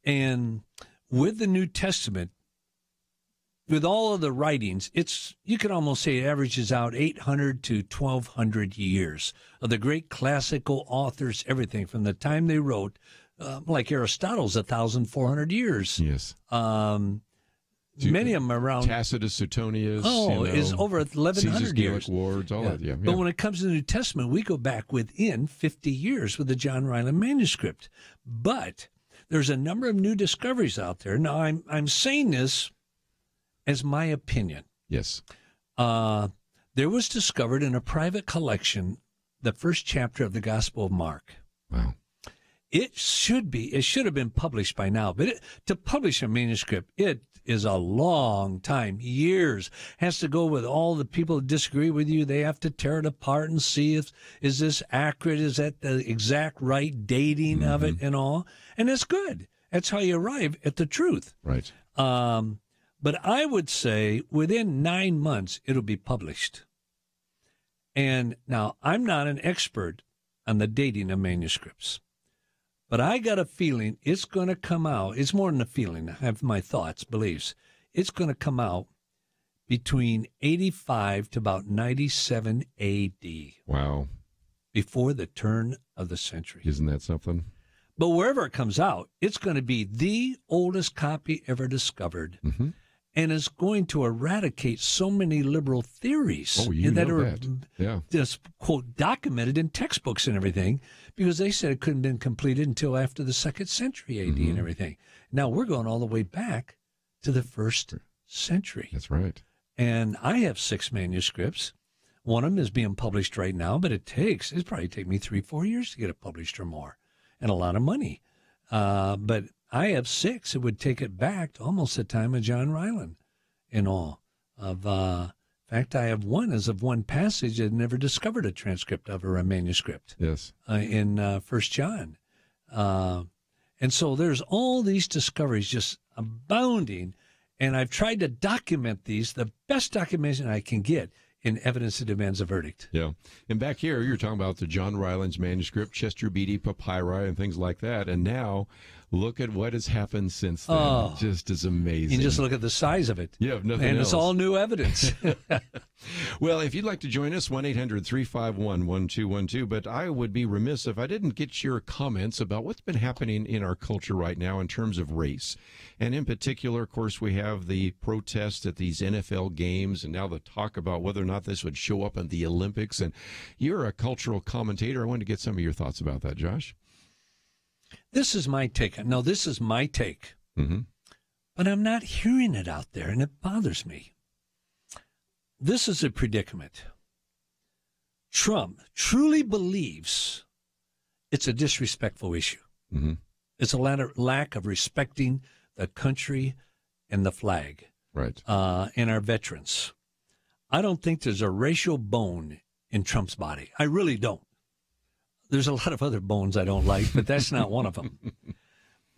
And with the New Testament, with all of the writings, you could almost say it averages out 800 to 1,200 years of the great classical authors, everything from the time they wrote, like Aristotle's 1,400 years. Yes. Many of them around. Tacitus, Suetonius. Is over 1,100 years. Wards, all that, yeah. But when it comes to the New Testament, we go back within 50 years with the John Ryland manuscript. But there's a number of new discoveries out there. Now, I'm saying this as my opinion. Yes. There was discovered in a private collection the first chapter of the Gospel of Mark. Wow. It should have been published by now, but to publish a manuscript, it is a long time, years. Has to go with all the people that disagree with you. They have to tear it apart and see is this accurate? Is that the exact right dating of it and all? And that's good. That's how you arrive at the truth. Right. But I would say within 9 months, it'll be published. And now, I'm not an expert on the dating of manuscripts, but I got a feeling it's going to come out. It's more than a feeling. I have my thoughts, beliefs. It's going to come out between 85 to about 97 A.D. Wow. Before the turn of the century. Isn't that something? But wherever it comes out, it's going to be the oldest copy ever discovered. Mm-hmm. And is going to eradicate so many liberal theories that are just, quote, documented in textbooks and everything, because they said it couldn't have been completed until after the 2nd century A.D. and everything. Now we're going all the way back to the 1st century. That's right. And I have 6 manuscripts. One of them is being published right now, but it'd probably take me 3-4 years to get it published or more, and a lot of money. But I have 6. It would take it back to almost the time of John Ryland in all. In fact, I have one as of one passage that never discovered a transcript of or a manuscript. Yes. In 1 John. And so there's all these discoveries just abounding, and I've tried to document these, the best documentation I can get, in Evidence That Demands a Verdict. Yeah. And back here, you're talking about the John Rylands manuscript, Chester Beatty papyri, and things like that. And now, look at what has happened since then. It just is amazing. You just look at the size of it. Yeah, nothing and else. It's all new evidence. Well, if you'd like to join us, 1-800-351-1212. But I would be remiss if I didn't get your comments about what's been happening in our culture right now in terms of race. And in particular, of course, we have the protests at these NFL games and now the talk about whether or not this would show up in the Olympics. And you're a cultural commentator. I wanted to get some of your thoughts about that, Josh. This is my take. No, this is my take. Mm-hmm. But I'm not hearing it out there, and it bothers me. This is a predicament. Trump truly believes it's a disrespectful issue. Mm-hmm. It's a lack of respecting the country and the flag. Right. And our veterans. I don't think there's a racial bone in Trump's body. I really don't. There's a lot of other bones I don't like, but that's not one of them.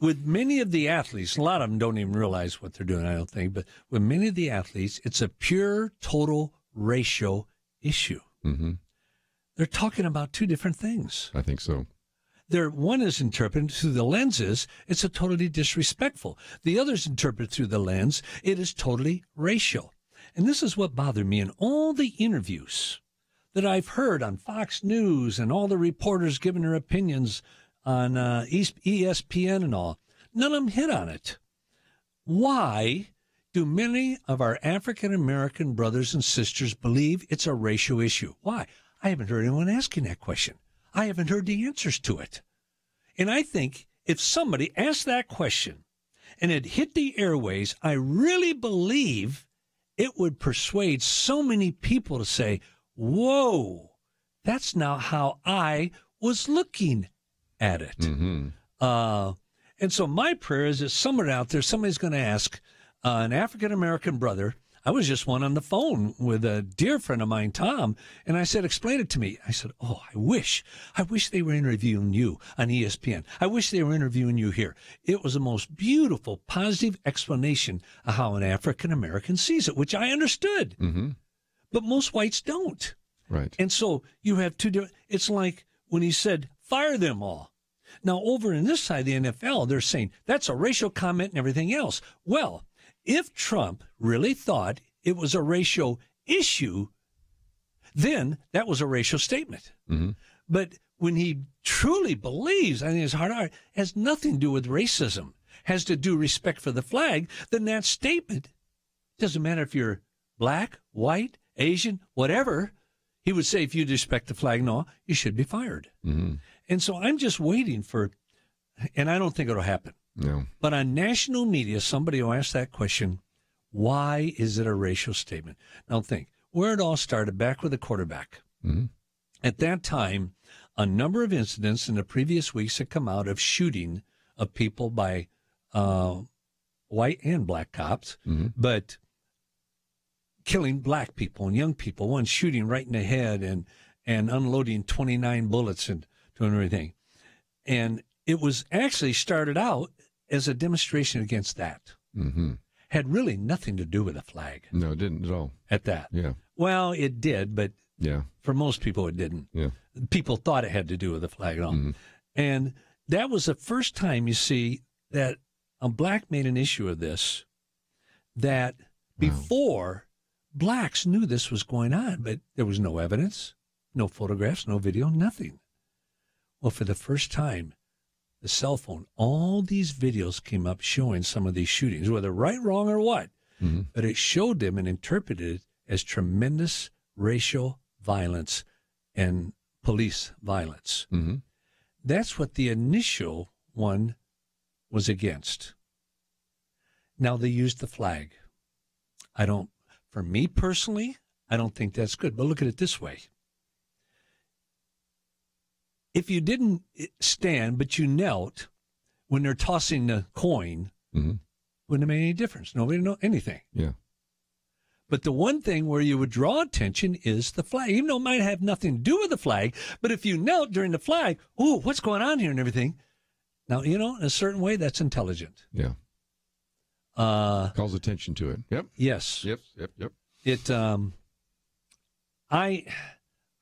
With many of the athletes, a lot of them don't even realize what they're doing, I don't think, but with many of the athletes, it's a pure, total racial issue. Mm-hmm. They're talking about two different things. I think so. One is interpreted through the lenses, it's a totally disrespectful. The other is interpreted through the lens, it is totally racial. And this is what bothered me in all the interviews that I've heard on Fox News and all the reporters giving their opinions on ESPN and all. None of them hit on it. Why do many of our African-American brothers and sisters believe it's a racial issue? Why? I haven't heard anyone asking that question. I haven't heard the answers to it. And I think if somebody asked that question and it hit the airways, I really believe it would persuade so many people to say, whoa, that's not how I was looking at it. Mm-hmm. And so my prayer is that somewhere out there, somebody's going to ask an African-American brother. I was just one on the phone with a dear friend of mine, Tom, and I said, explain it to me. I said, I wish they were interviewing you on ESPN. I wish they were interviewing you here. It was the most beautiful, positive explanation of how an African-American sees it, which I understood. Mm-hmm. But most whites don't. Right. And so you have two different, it's like when he said, fire them all. Now, over in this side of the NFL, they're saying that's a racial comment and everything else. Well, if Trump really thought it was a racial issue, then that was a racial statement. Mm-hmm. But when he truly believes, I think his heart has nothing to do with racism, has to do respect for the flag, then that statement doesn't matter if you're black, white, Asian, whatever. He would say, if you respect the flag, no, you should be fired. Mm-hmm. And so I'm just waiting for, and I don't think it'll happen. No. But on national media, somebody will ask that question, why is it a racial statement? Now think, where it all started back with the quarterback. Mm-hmm. At that time, a number of incidents in the previous weeks had come out of shooting of people by white and black cops, mm-hmm. but killing black people and young people, one shooting right in the head and unloading 29 bullets and doing everything. And it was actually started out as a demonstration against that. Mm-hmm. Had really nothing to do with the flag. No, it didn't at all. At that. Yeah. Well, it did, but yeah, for most people it didn't. Yeah. People thought it had to do with the flag at all. Mm-hmm. And that was the first time you see that a black made an issue of this, that before blacks knew this was going on, but there was no evidence, no photographs, no video, nothing. Well, for the first time, the cell phone, all these videos came up showing some of these shootings, whether right, wrong, or what. Mm-hmm. But it showed them and interpreted it as tremendous racial violence and police violence. Mm-hmm. That's what the initial one was against. Now they used the flag. For me personally, I don't think that's good. But look at it this way. If you didn't stand, but you knelt when they're tossing the coin, mm-hmm. wouldn't have made any difference. Nobody would know anything. Yeah. But the one thing where you would draw attention is the flag, even though it might have nothing to do with the flag. But if you knelt during the flag, ooh, what's going on here and everything? Now, in a certain way, that's intelligent. Yeah. Calls attention to it. Yep. Yes. Yep. It. I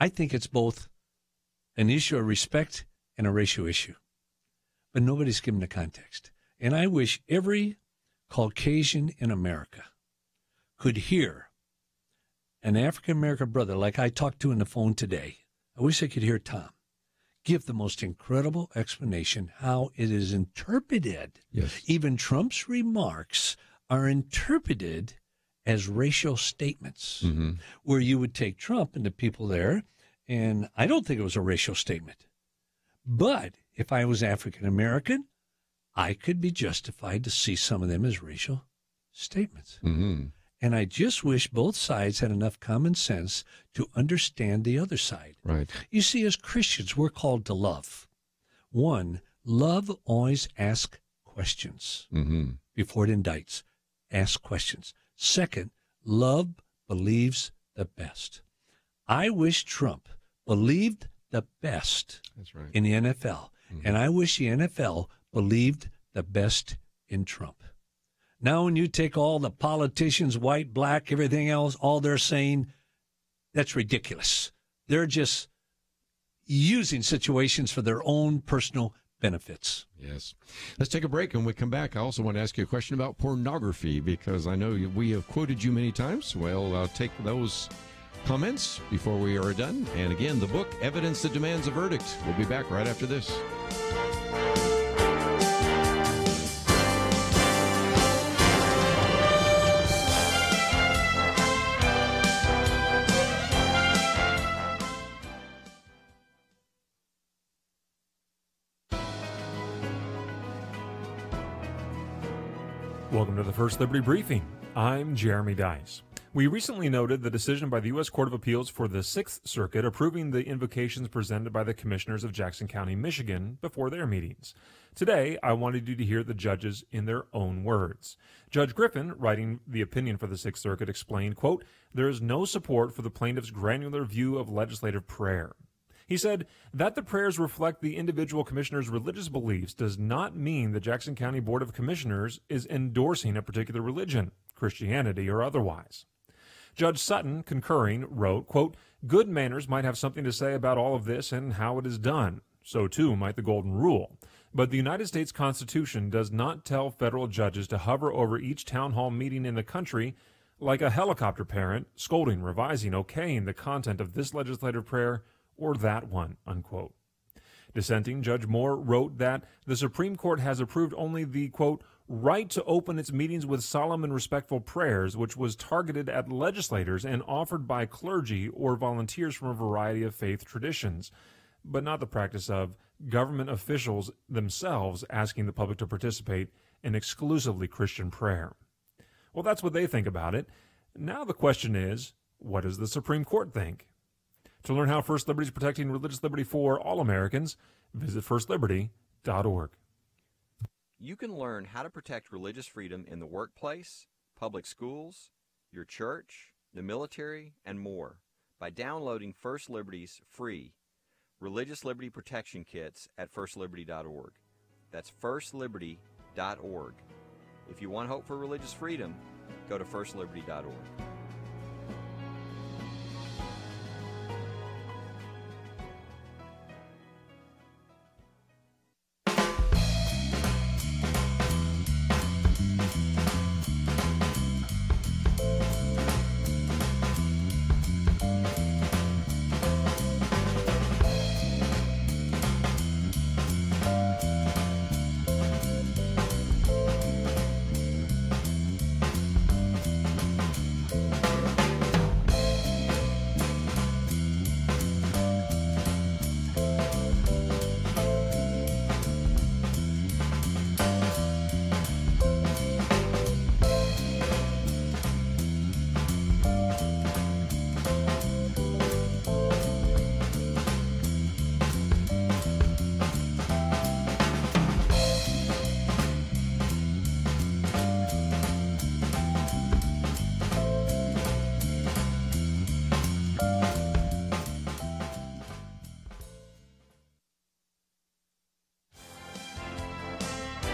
think it's both an issue of respect and a racial issue, but nobody's given the context. And I wish every Caucasian in America could hear an African-American brother like I talked to on the phone today. I wish I could hear Tom give the most incredible explanation how it is interpreted. Yes. Even Trump's remarks are interpreted as racial statements, mm-hmm. where you would take Trump and the people there, and I don't think it was a racial statement. But if I was African-American, I could be justified to see some of them as racial statements. Mm-hmm. And I just wish both sides had enough common sense to understand the other side. Right. You see, as Christians, we're called to love. One, Love always asks questions before it indicts. Ask questions. Second, love believes the best. I wish Trump believed the best in the NFL, and I wish the NFL believed the best in Trump. Now, when you take all the politicians, white, black, everything else, all they're saying, that's ridiculous. They're just using situations for their own personal benefits. Yes. Let's take a break. And when we come back, I also want to ask you a question about pornography, because I know we have quoted you many times. Well, I'll take those comments before we are done. And again, the book, Evidence That Demands a Verdict. We'll be back right after this. Welcome to the First Liberty Briefing. I'm Jeremy Dice. We recently noted the decision by the U.S. Court of Appeals for the Sixth Circuit approving the invocations presented by the commissioners of Jackson County, Michigan, before their meetings. Today, I wanted you to hear the judges in their own words. Judge Griffin, writing the opinion for the Sixth Circuit, explained, quote, "There is no support for the plaintiff's granular view of legislative prayer." He said that the prayers reflect the individual commissioner's religious beliefs does not mean the Jackson County Board of Commissioners is endorsing a particular religion, Christianity or otherwise. Judge Sutton, concurring, wrote, quote, "Good manners might have something to say about all of this and how it is done. So too might the Golden Rule. But the United States Constitution does not tell federal judges to hover over each town hall meeting in the country like a helicopter parent, scolding, revising, okaying the content of this legislative prayer or that one," unquote. Dissenting, Judge Moore wrote that the Supreme Court has approved only the, quote, "right to open its meetings with solemn and respectful prayers, which was targeted at legislators and offered by clergy or volunteers from a variety of faith traditions, but not the practice of government officials themselves asking the public to participate in exclusively Christian prayer." Well, that's what they think about it. Now the question is, what does the Supreme Court think? To learn how First Liberty is protecting religious liberty for all Americans, visit firstliberty.org. You can learn how to protect religious freedom in the workplace, public schools, your church, the military, and more by downloading First Liberty's free Religious Liberty Protection Kits at firstliberty.org. That's firstliberty.org. If you want hope for religious freedom, go to firstliberty.org.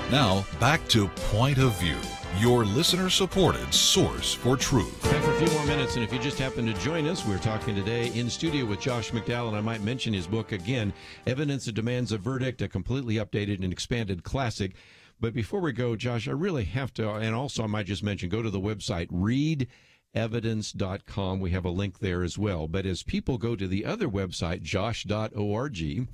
Now, back to Point of View, your listener-supported source for truth. Time for a few more minutes, and if you just happen to join us, we're talking today in studio with Josh McDowell, and I might mention his book again, Evidence That Demands a Verdict, a completely updated and expanded classic. But before we go, Josh, I really have to, and also I might just mention, go to the website, readevidence.com. We have a link there as well. But as people go to the other website, josh.org,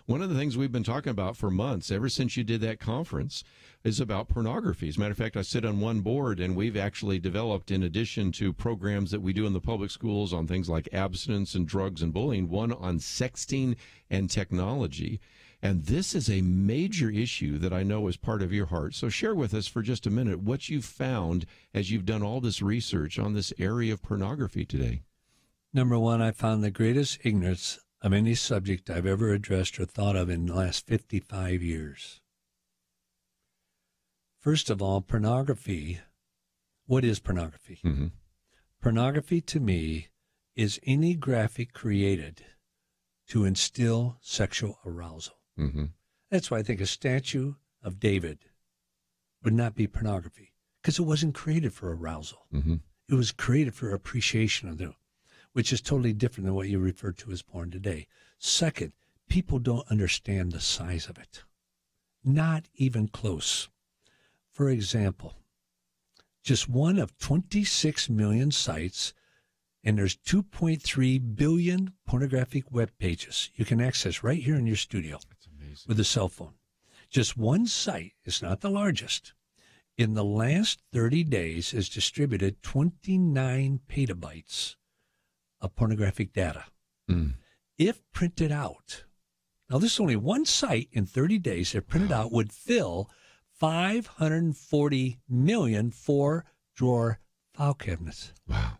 one of the things we've been talking about for months, ever since you did that conference, is about pornography. As a matter of fact, I sit on one board, and we've actually developed, in addition to programs that we do in the public schools on things like abstinence and drugs and bullying, one on sexting and technology. And this is a major issue that I know is part of your heart. So share with us for just a minute what you've found as you've done all this research on this area of pornography today. Number one, I found the greatest ignorance of any subject I've ever addressed or thought of in the last 55 years. First of all, pornography. What is pornography? Mm-hmm. Pornography to me is any graphic created to instill sexual arousal. Mm-hmm. That's why I think a statue of David would not be pornography, because it wasn't created for arousal. Mm-hmm. It was created for appreciation of them, which is totally different than what you refer to as porn today. Second, people don't understand the size of it. Not even close. For example, just one of 26 million sites, and there's 2.3 billion pornographic web pages you can access right here in your studio. That's amazing. With a cell phone. Just one site, it's not the largest, in the last 30 days has distributed 29 petabytes of pornographic data. Mm. If printed out, now this is only one site in 30 days, if printed out, would fill 540 million four-drawer file cabinets. Wow.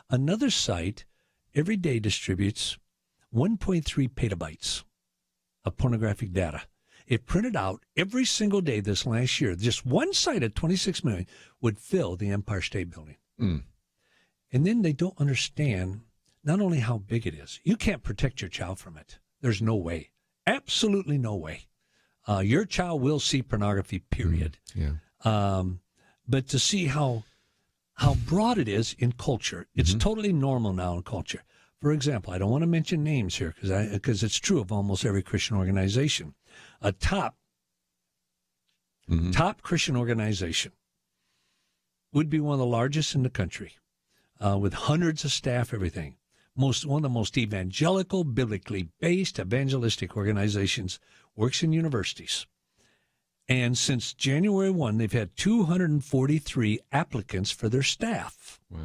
Another site every day distributes 1.3 petabytes of pornographic data. If printed out every single day this last year, just one site at 26 million would fill the Empire State Building. Mm. And then they don't understand not only how big it is. You can't protect your child from it. There's no way. Absolutely no way. Your child will see pornography, period. Mm. Yeah. But to see how broad it is in culture, it's totally normal now in culture. For example, I don't want to mention names here because it's true of almost every Christian organization. A top Christian organization would be one of the largest in the country, with hundreds of staff, everything. One of the most evangelical, biblically based evangelistic organizations, works in universities. And since January 1, they've had 243 applicants for their staff. Wow.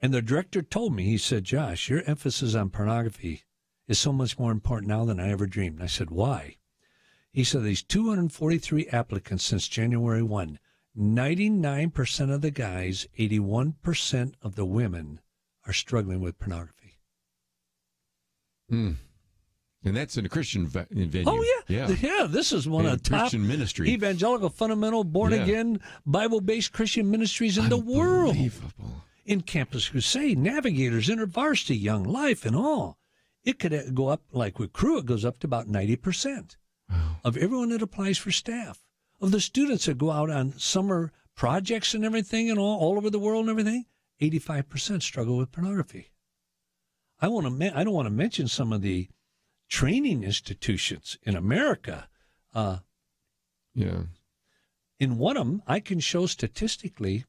And the director told me, he said, Josh, your emphasis on pornography is so much more important now than I ever dreamed. And I said, why? He said, these 243 applicants since January 1, 99% of the guys, 81% of the women are struggling with pornography. Mm. And that's in a Christian venue. Oh, yeah. Yeah, this is one of the top Christian ministry. evangelical, fundamental, born-again, Bible-based Christian ministries in the world. Unbelievable. In Campus Crusade, Navigators, InterVarsity, Young Life, and all. It could go up, like with Crew, it goes up to about 90% of everyone that applies for staff. Of the students that go out on summer projects and everything and all over the world and everything, 85% struggle with pornography. I don't want to mention some of the training institutions in America. Yeah. In one of them, I can show statistically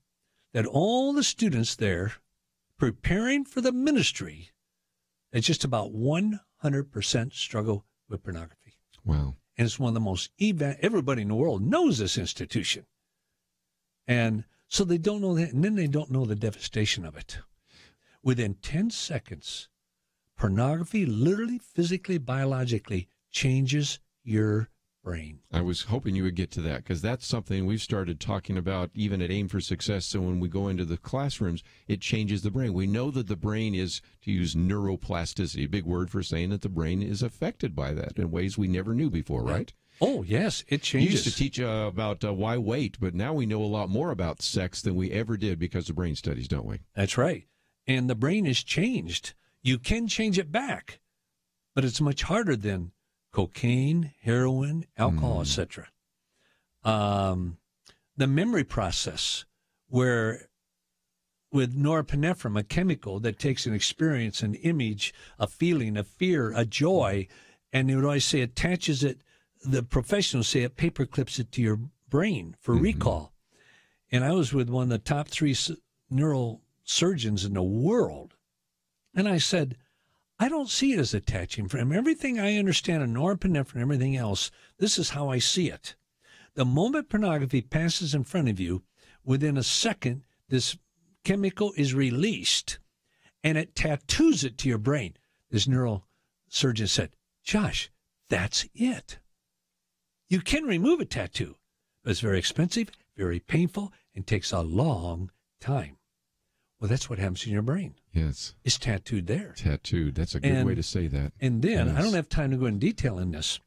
that all the students there preparing for the ministry, it's just about 100% struggle with pornography. Wow. And it's one of the most, everybody in the world knows this institution. And so they don't know that, and then they don't know the devastation of it. Within 10 seconds, pornography literally, physically, biologically changes your brain. I was hoping you would get to that, because that's something we've started talking about even at Aim for Success. So when we go into the classrooms, it changes the brain. We know that the brain is, to use neuroplasticity, a big word for saying that the brain is affected by that in ways we never knew before, right? Oh, yes, it changes. You used to teach about why wait, but now we know a lot more about sex than we ever did because of brain studies, don't we? That's right. And the brain is changed. You can change it back, but it's much harder than cocaine, heroin, alcohol, etc. The memory process, where with norepinephrine, a chemical that takes an experience, an image, a feeling, a fear, a joy, and they would always say attaches it, the professionals say it paper clips it to your brain for recall. And I was with one of the top 3 neurosurgeons in the world. And I said, I don't see it as attaching. From everything I understand of norepinephrine and everything else, this is how I see it. The moment pornography passes in front of you, within a second, this chemical is released, and it tattoos it to your brain. This neurosurgeon said, Josh, that's it. You can remove a tattoo, but it's very expensive, very painful, and takes a long time. Well, that's what happens in your brain. Yes. It's tattooed there. Tattooed. That's a good way to say that. And then, yes. I don't have time to go in detail in this,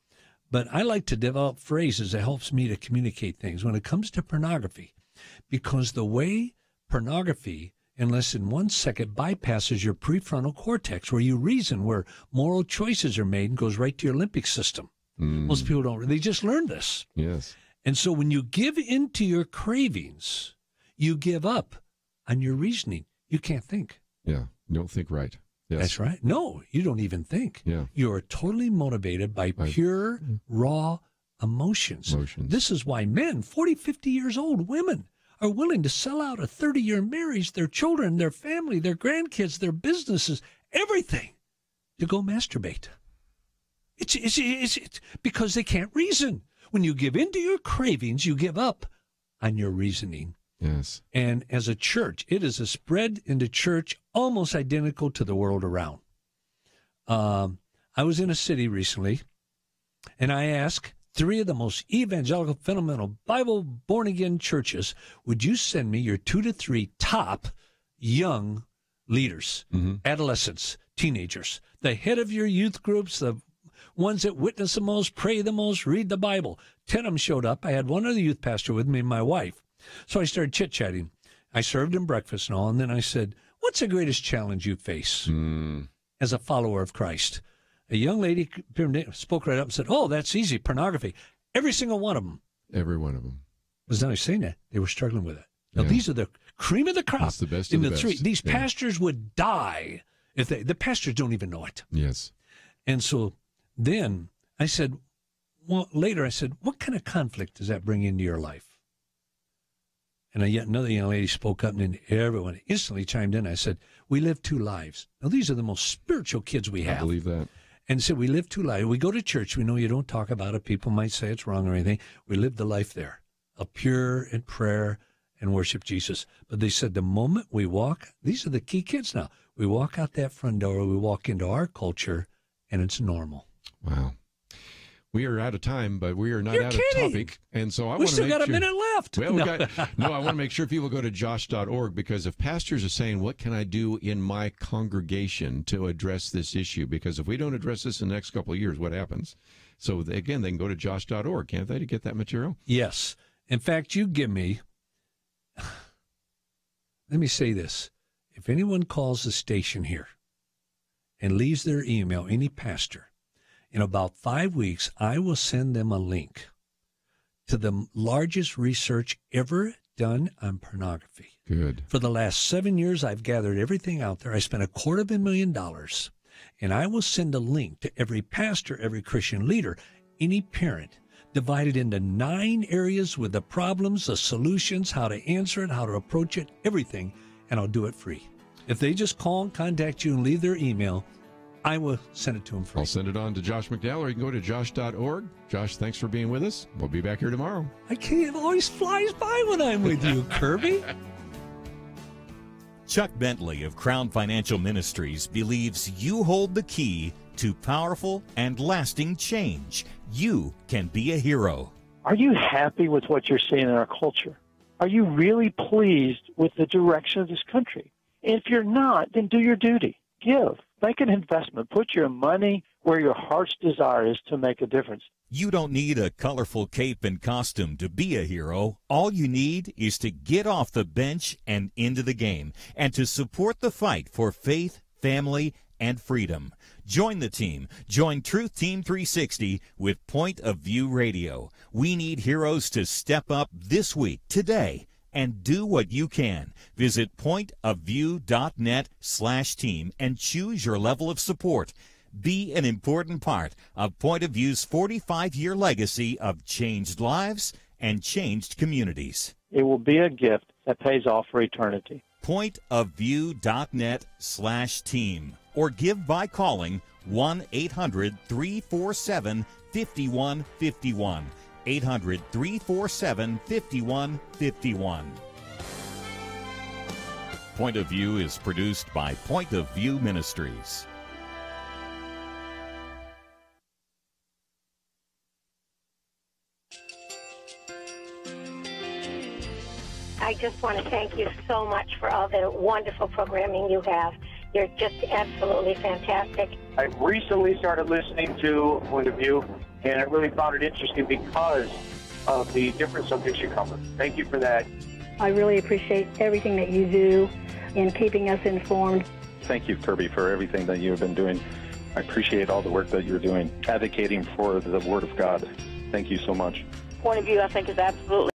but I like to develop phrases that helps me to communicate things when it comes to pornography, because the way pornography, in less than 1 second, bypasses your prefrontal cortex, where you reason, where moral choices are made, and goes right to your limbic system. Most people don't. They just learn this. Yes. And so when you give into your cravings, you give up on your reasoning. You can't think. Yeah. You don't think right. Yes. That's right. No, you don't even think. Yeah. You are totally motivated by pure, raw emotions. This is why men, 40, 50 years old, women, are willing to sell out a 30-year marriage, their children, their family, their grandkids, their businesses, everything, to go masturbate. It's because they can't reason. When you give in to your cravings, you give up on your reasoning. Yes. And as a church, it is a spread into church almost identical to the world around. I was in a city recently, and I asked 3 of the most evangelical, fundamental, Bible born-again churches, would you send me your 2 to 3 top young leaders, adolescents, teenagers, the head of your youth groups, the ones that witness the most, pray the most, read the Bible. 10 of them showed up. I had one other youth pastor with me and my wife. So I started chit-chatting. I served him breakfast and all, and then I said, what's the greatest challenge you face as a follower of Christ? A young lady spoke right up and said, oh, that's easy, pornography. Every single one of them. Every one of them. Was not saying that. They were struggling with it. Now, these are the cream of the crop. That's the best in of the the best. 3. These pastors would die if the pastors don't even know it. Yes. And so then I said, well, later I said, what kind of conflict does that bring into your life? And yet another young lady spoke up, and then everyone instantly chimed in. I said, we live 2 lives. Now, these are the most spiritual kids we have. I believe that. And said, we live 2 lives. We go to church. We know you don't talk about it. People might say it's wrong or anything. We live the life there of pure in prayer and worship Jesus. But they said the moment we walk, these are the key kids now. We walk out that front door, we walk into our culture, and it's normal. Wow. We are out of time, but we are not You're out kidding. of topic. And so I We want to still make got a sure, minute left. Well, No. I want to make sure people go to josh.org, because if pastors are saying, what can I do in my congregation to address this issue? Because if we don't address this in the next couple of years, what happens? So again, they can go to josh.org, can't they, to get that material? Yes. In fact, you give me, let me say this. If anyone calls the station here and leaves their email, any pastor, in about 5 weeks, I will send them a link to the largest research ever done on pornography. Good. For the last 7 years, I've gathered everything out there. I spent $250,000, and I will send a link to every pastor, every Christian leader, any parent, divided into 9 areas with the problems, the solutions, how to answer it, how to approach it, everything, and I'll do it free. If they just call and contact you and leave their email, I will send it to him free. I'll send it on to Josh McDowell, or you can go to josh.org. Josh, thanks for being with us. We'll be back here tomorrow. I can't, it always flies by when I'm with you, Kirby. Chuck Bentley of Crown Financial Ministries believes you hold the key to powerful and lasting change. You can be a hero. Are you happy with what you're seeing in our culture? Are you really pleased with the direction of this country? And if you're not, then do your duty. Give. Make an investment. Put your money where your heart's desire is to make a difference. You don't need a colorful cape and costume to be a hero. All you need is to get off the bench and into the game, and to support the fight for faith, family, and freedom. Join the team. Join Truth Team 360 with Point of View Radio. We need heroes to step up this week, today, and do what you can. Visit pointofview.net/team and choose your level of support. Be an important part of Point of View's 45-year legacy of changed lives and changed communities. It will be a gift that pays off for eternity. Pointofview.net/team, or give by calling 1-800-347-5151. 800-347-5151. Point of View is produced by Point of View Ministries. I I just want to thank you so much for all the wonderful programming you have. You're just absolutely fantastic. I recently started listening to Point of View, and I really found it interesting because of the different subjects you cover. Thank you for that. I really appreciate everything that you do in keeping us informed. Thank you, Kirby, for everything that you've been doing. I appreciate all the work that you're doing, advocating for the Word of God. Thank you so much. Point of View, I think, is absolutely